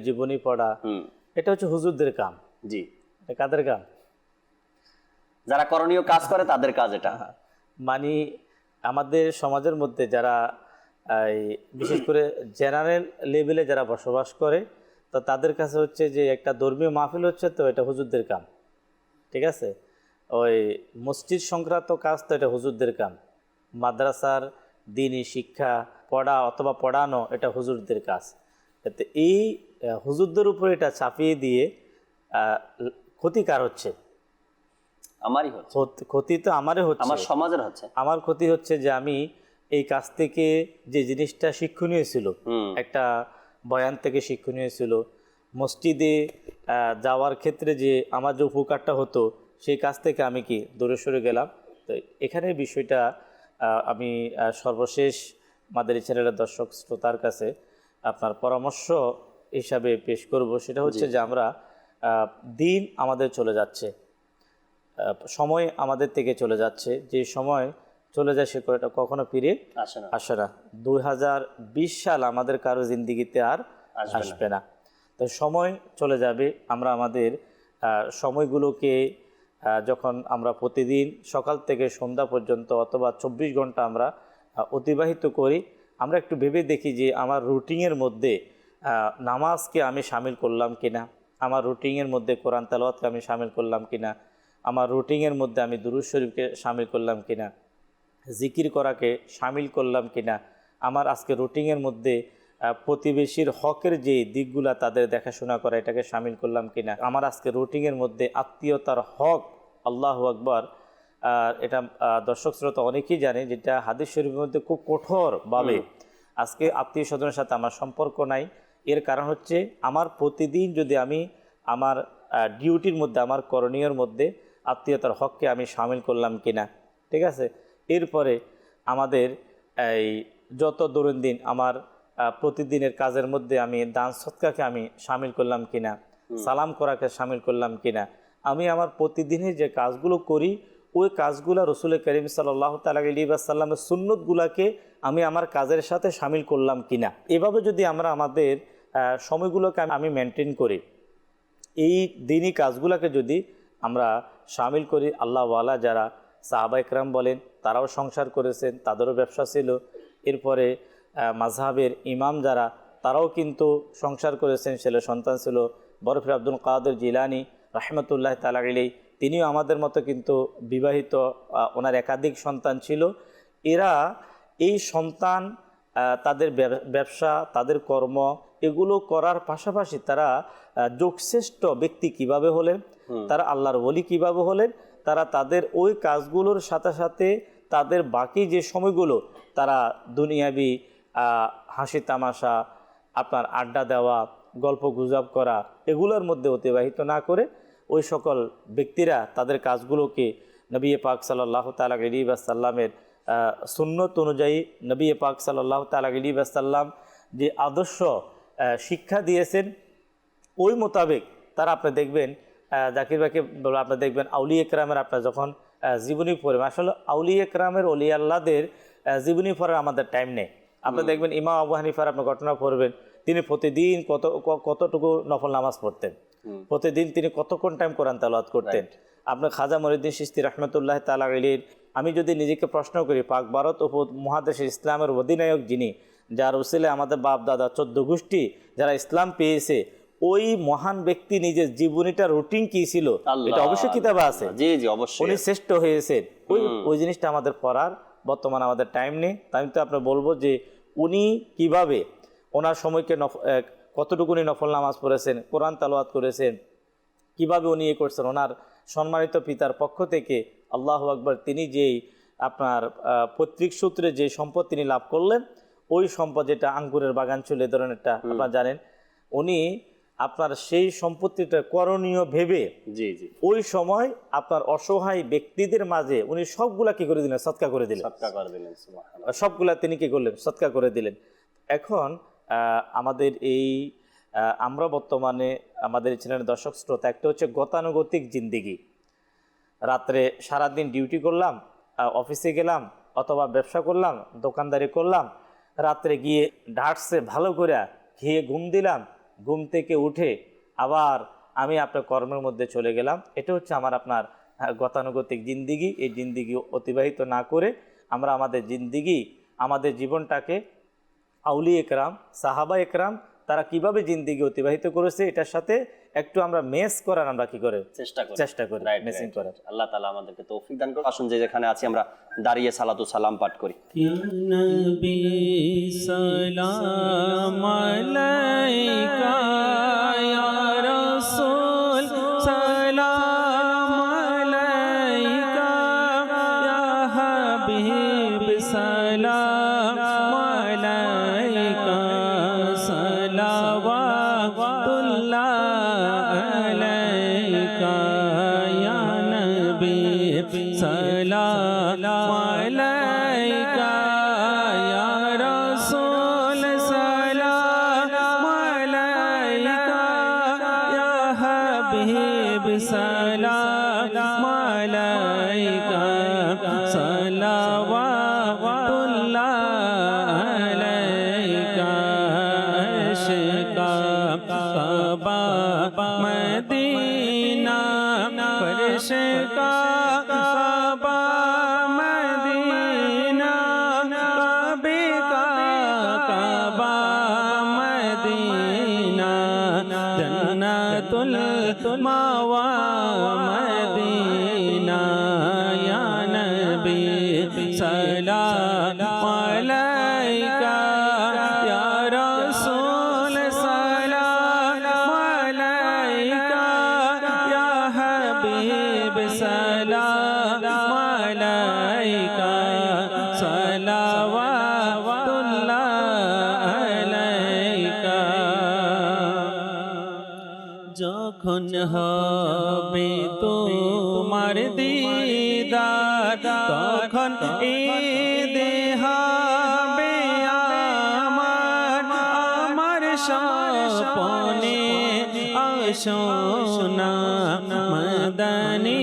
জীবনী পড়া, এটা হচ্ছে হুজুরদের কাম। জি, এটা কাদের কাম? যারা করণীয় কাজ করে তাদের কাজ এটা। মানে আমাদের সমাজের মধ্যে যারা বিশেষ করে জেনারেল লেভেলে যারা বসবাস করে, তো তাদের কাছে হচ্ছে যে একটা ধর্মীয় মাহফিল হচ্ছে, তো এটা হুজুরদের কাম। ঠিক আছে, ওই মসজিদ সংক্রান্ত কাজ তো এটা হুজুরদের কাম। মাদ্রাসার দ্বীনি শিক্ষা পড়া অথবা পড়ানো, এটা হুজুরদের কাজ। এতে এই হুজুরদের উপর এটা চাপিয়ে দিয়ে ক্ষতিকার হচ্ছে, আমারই হচ্ছে ক্ষতি, তো আমারই হচ্ছে, আমার সমাজের হচ্ছে। আমার ক্ষতি হচ্ছে যে আমি এই কাজ থেকে যে জিনিসটা শিক্ষণীয় ছিল, একটা বয়ান থেকে শিক্ষণীয় ছিল, মসজিদে যাওয়ার ক্ষেত্রে যে আমার যে উপকারটা হতো, সেই কাজ থেকে আমি কি দূরে সরে গেলাম। তো এখানে বিষয়টা আমি সর্বশেষ মাদারী চ্যানেলের দর্শক শ্রোতার কাছে আপনার পরামর্শ হিসাবে পেশ করব। সেটা হচ্ছে যে আমরা দিন আমাদের চলে যাচ্ছে, সময় আমাদের থেকে চলে যাচ্ছে, যে সময় চলে যায় সে কখনো ফিরে আসে না। 2020 সাল আমাদের কারো জিন্দিগিতে আর আসবে না। তো সময় চলে যাবে, আমরা আমাদের সময়গুলোকে যখন আমরা প্রতিদিন সকাল থেকে সন্ধ্যা পর্যন্ত অথবা 24 ঘন্টা আমরা অতিবাহিত করি, আমরা একটু ভেবে দেখি যে আমার রুটিনের মধ্যে নামাজকে আমি শামিল করলাম কিনা, আমার রুটিনের মধ্যে কোরআন তেলাওয়াতকে আমি শামিল করলাম কিনা, আমার রুটিনের মধ্যে আমি দুরূদ শরীফকে শামিল করলাম কিনা, জিকির করাকে শামিল করলাম কিনা, আমার আজকে রুটিনের মধ্যে প্রতিবেশীর হকের যে দিকগুলা তাদের দেখাশোনা করা এটাকে শামিল করলাম কিনা, আমার আজকে রুটিনের মধ্যে আত্মীয়তার হক, আল্লাহু আকবার, এটা দর্শক শ্রোতা অনেকেই জানে যেটা হাদিস শরীফের মধ্যে খুব কঠোরভাবে আজকে আত্মীয় স্বজনের সাথে আমার সম্পর্ক নাই। এর কারণ হচ্ছে আমার প্রতিদিন যদি আমি আমার ডিউটির মধ্যে, আমার করণীয়র মধ্যে আত্মীয়তার হককে আমি শামিল করলাম কিনা, ঠিক আছে। এরপরে আমাদের এই যত দৈনন্দিন আমার প্রতিদিনের কাজের মধ্যে আমি দান সৎকারকে আমি শামিল করলাম কিনা, সালাম করাকে শামিল করলাম কিনা, আমি আমার প্রতিদিনের যে কাজগুলো করি ওই কাজগুলো রসুল করিম সাল্লাল্লাহু তাআলা আলাইহি ওয়াসাল্লামের সুন্নতগুলোকে আমি আমার কাজের সাথে শামিল করলাম কিনা। এভাবে যদি আমরা আমাদের সময়গুলোকে আমি মেনটেন করি, এই দিনই কাজগুলোকে যদি আমরা শামিল করি, আল্লাহওয়ালা যারা সাহাবা ইকরাম বলেন তারাও সংসার করেছেন, তাদেরও ব্যবসা ছিল। এরপরে মাযহাবের ইমাম যারা তারাও কিন্তু সংসার করেছেন, ছেলে সন্তান ছিল। বরফির আব্দুল কাদের জিলানী রাহমাতুল্লাহ তাআলা আলাইহি তিনিও আমাদের মতো কিন্তু বিবাহিত, ওনার একাধিক সন্তান ছিল। এরা এই সন্তান, তাদের ব্যবসা, তাদের কর্ম এগুলো করার পাশাপাশি তারা যোগশ্রেষ্ঠ ব্যক্তি কিভাবে হলেন, তারা আল্লাহর ওলি কিভাবে হলেন, তারা তাদের ওই কাজগুলোর সাথে সাথে তাদের বাকি যে সময়গুলো তারা দুনিয়াবি হাসি তামাশা, আপনার আড্ডা দেওয়া, গল্প গুজব করা এগুলোর মধ্যে অতিবাহিত না করে ওই সকল ব্যক্তিরা তাদের কাজগুলোকে নবী পাক সাল্লাল্লাহু তাআলা আলাইহি ওয়াসাল্লামের সুন্নত অনুযায়ী, নবী পাক সাল্লাল্লাহু তাআলা আলাইহি ওয়াসাল্লাম যে আদর্শ শিক্ষা দিয়েছেন ওই মোতাবেক তারা, আপনি দেখবেন জাকির ভাইকে আপনি দেখবেন আউলিয়া কেরামের আপনার যখন জীবনী পড়বেন, আসলে আউলিয়া কেরামের ওলি আল্লাহদের জীবনী পড়ার আমাদের টাইম নেই। আপনি দেখবেন ইমাম আবু হানিফার আপনি ঘটনা পড়বেন, তিনি প্রতিদিন কতটুকু নফল নামাজ পড়তেন, প্রতিদিন তিনি কতক্ষণ টাইম কোরআন তেলাওয়াত করতেন। আপনার খাজা মঈনুদ্দিন চিশতি রাহমাতুল্লাহ তাআলা আলাইহি, আমি যদি নিজেকে প্রশ্ন করি পাক ভারত মহাদেশের ইসলামের অধিনায়ক যিনি, যার উসিলে আমাদের বাপ দাদা 14 গোষ্ঠী যারা ইসলাম পেয়েছে, ওই মহান ব্যক্তি নিজের জীবনীটা রুটিন কি ছিল এটা অবশ্যই কিতাবে আছে। জি জি অবশ্যই উনি শ্রেষ্ঠ হয়েছেন, ওই জিনিসটা আমাদের পড়ার বর্তমানে আমাদের টাইম নেই। তাই তো আপনি বলবো যে উনি কিভাবে ওনার সময়কে কতটুকুনি নফল নামাজ পড়েছেন, কোরআন তেলাওয়াত করেছেন, কিভাবে উনি করছেন। ওনার সম্মানিত পিতার পক্ষ থেকে আল্লাহু আকবার, তিনি যেই আপনার পৈতৃক সূত্রে যে সম্পদ তিনি লাভ করলেন, ওই সম্পদ যেটা আঙ্গুরের বাগান ছিল এ ধরনেরটা আপনারা জানেন, উনি আপনার সেই সম্পত্তিটা করণীয় ভেবে জি জি ওই সময় আপনার অসহায় ব্যক্তিদের মাঝে উনি সবগুলা কি করে দিলেন, সৎকা করে দিলেন, সুবহানাল্লাহ, সবগুলা তিনি কি করলেন, সৎকা করে দিলেন। এখন আমাদের এই আমরা বর্তমানে আমাদের চ্যানেলের দর্শক শ্রোতা, একটা হচ্ছে গতানুগতিক জিন্দিগি। রাত্রে সারাদিন ডিউটি করলাম, অফিসে গেলাম অথবা ব্যবসা করলাম, দোকানদারি করলাম, রাত্রে গিয়ে ডাটসে ভালো করে খেয়ে ঘুম দিলাম, ঘুম থেকে উঠে আবার আমি আপনার কর্মের মধ্যে চলে গেলাম। এটা হচ্ছে আমার আপনার গতানুগতিক জিন্দিগি। এই জিন্দিগি অতিবাহিত না করে আমরা আমাদের জিন্দিগি, আমাদের জীবনটাকে আউলিয়া একরাম, সাহাবা একরাম তারা কিভাবে জিন্দিগি অতিবাহিত করেছে এটার সাথে একটু আমরা মেস করার আমরা কি করে চেষ্টা করি মেসিং করার। আল্লাহ তাআলা আমাদেরকে তৌফিক দান করুন। আসুন যে যেখানে আছি আমরা দাঁড়িয়ে সালাতু সালাম পাঠ করি। ইয়া নবী সালাম আলাইকা, ইয়া রাসূল সালাম আলাইকা, ইয়া হাবিব সালাম আলাইকা, সালাওয়াতুল্লাহ আলাইকা, ইয়া নবী সালাম আলাইকা, ইয়া রাসূল সালাম আলাইকা, ইয়া হাবিব সালাম আলাইকা, সালাওয়াতুল্লাহ আলাইকা, আশিকা কাবা মদিনা, ফরশ जन्नतुल मावा मदीना या नबी सलाम अलैका या रसूल सलाम अलैका या हबीब सलाम अलैका सलावतुल्लाह अलैका যখন হবে তোমার দিদার তখন ঈদে হবে আমার স্বপ্নে আসোনা মদনী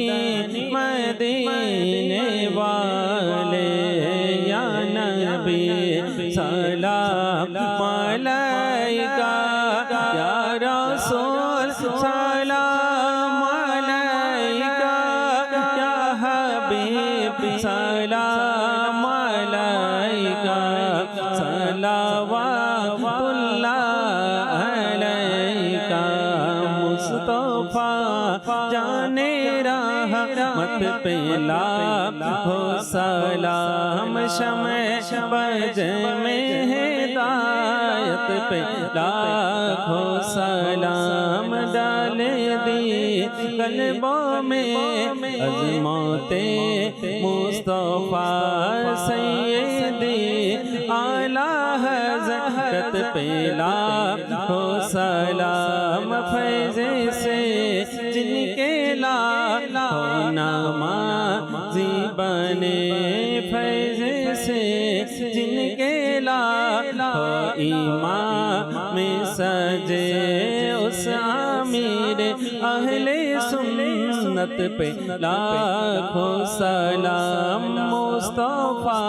মদিনে वाले या नबी सलाम अलैका या रसूल सलाम अलैका या हबीब सलाम अलैका सलावतुल्लाह अलैका मुस्तफा जाने रहमत पे लाखो सलाम शमे बज में हिदायत पे लाखो सलाम डाल दी कल्बों में अज़मते मुस्तफा सैयदी आला हज़रत पे लाखो सलाम फैज़े से जिनके लाखो नमाज़ी बने फैज़े से जिनके लाखो ईमान में सजे उस आमिर अहले सुन्नत पे लाखों सलाम मुस्तफा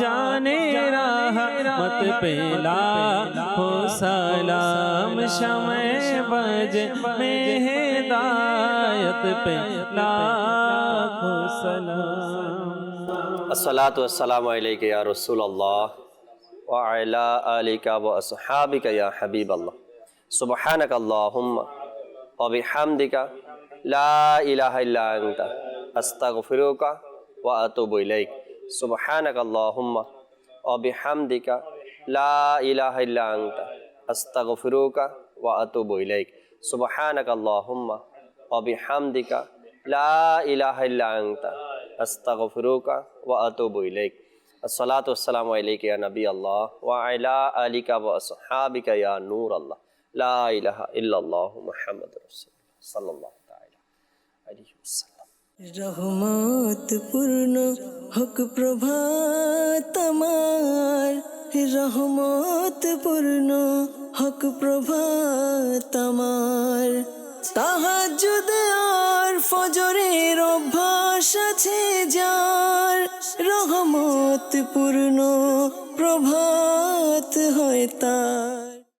जाने रहमत पे लाखों सलाम शमे बज में हिदायत पे लाखों सलाम अस्सलातु वस्सलामु अलैका या रसूलल्लाह व अला आलिका व अस्हाबिका या हबीबल्लाह सुब्हानक अल्लाहुम्मा व बिहम्दिका ला इलाहा इल्ला अंता अस्तगफिरुका व अतूबु इलैक सुब्हानक अल्लाहुम्मा व बिहम्दिका ला इलाहा इल्ला अंता अस्तगफिरुका व अतूबु इलैक सुब्हानक अल्लाहुम्मा व बिहम्दिका ला इलाहा इल्ला अंता अस्तगफिरुका व अतूबु इलैक अस्सलातु वस्सलामु अलैका या नबी अल्लाह व अला आलिका व अस्हाबिका या नूर अल्लाह ला इलाहा इल्लल्लाह मुहम्मदुर रसूलुल्लाह सल्लल्लाहु ताला अलैहि वसल्लम। রহমত পূর্ণ হোক প্রভাত আমার, রহমত পূর্ণ হোক প্রভাত আমার। তাহাজ্জুদ আর ফজরের অভ্যাস আছে যার, রহমত পূর্ণ প্রভাত হয় তার।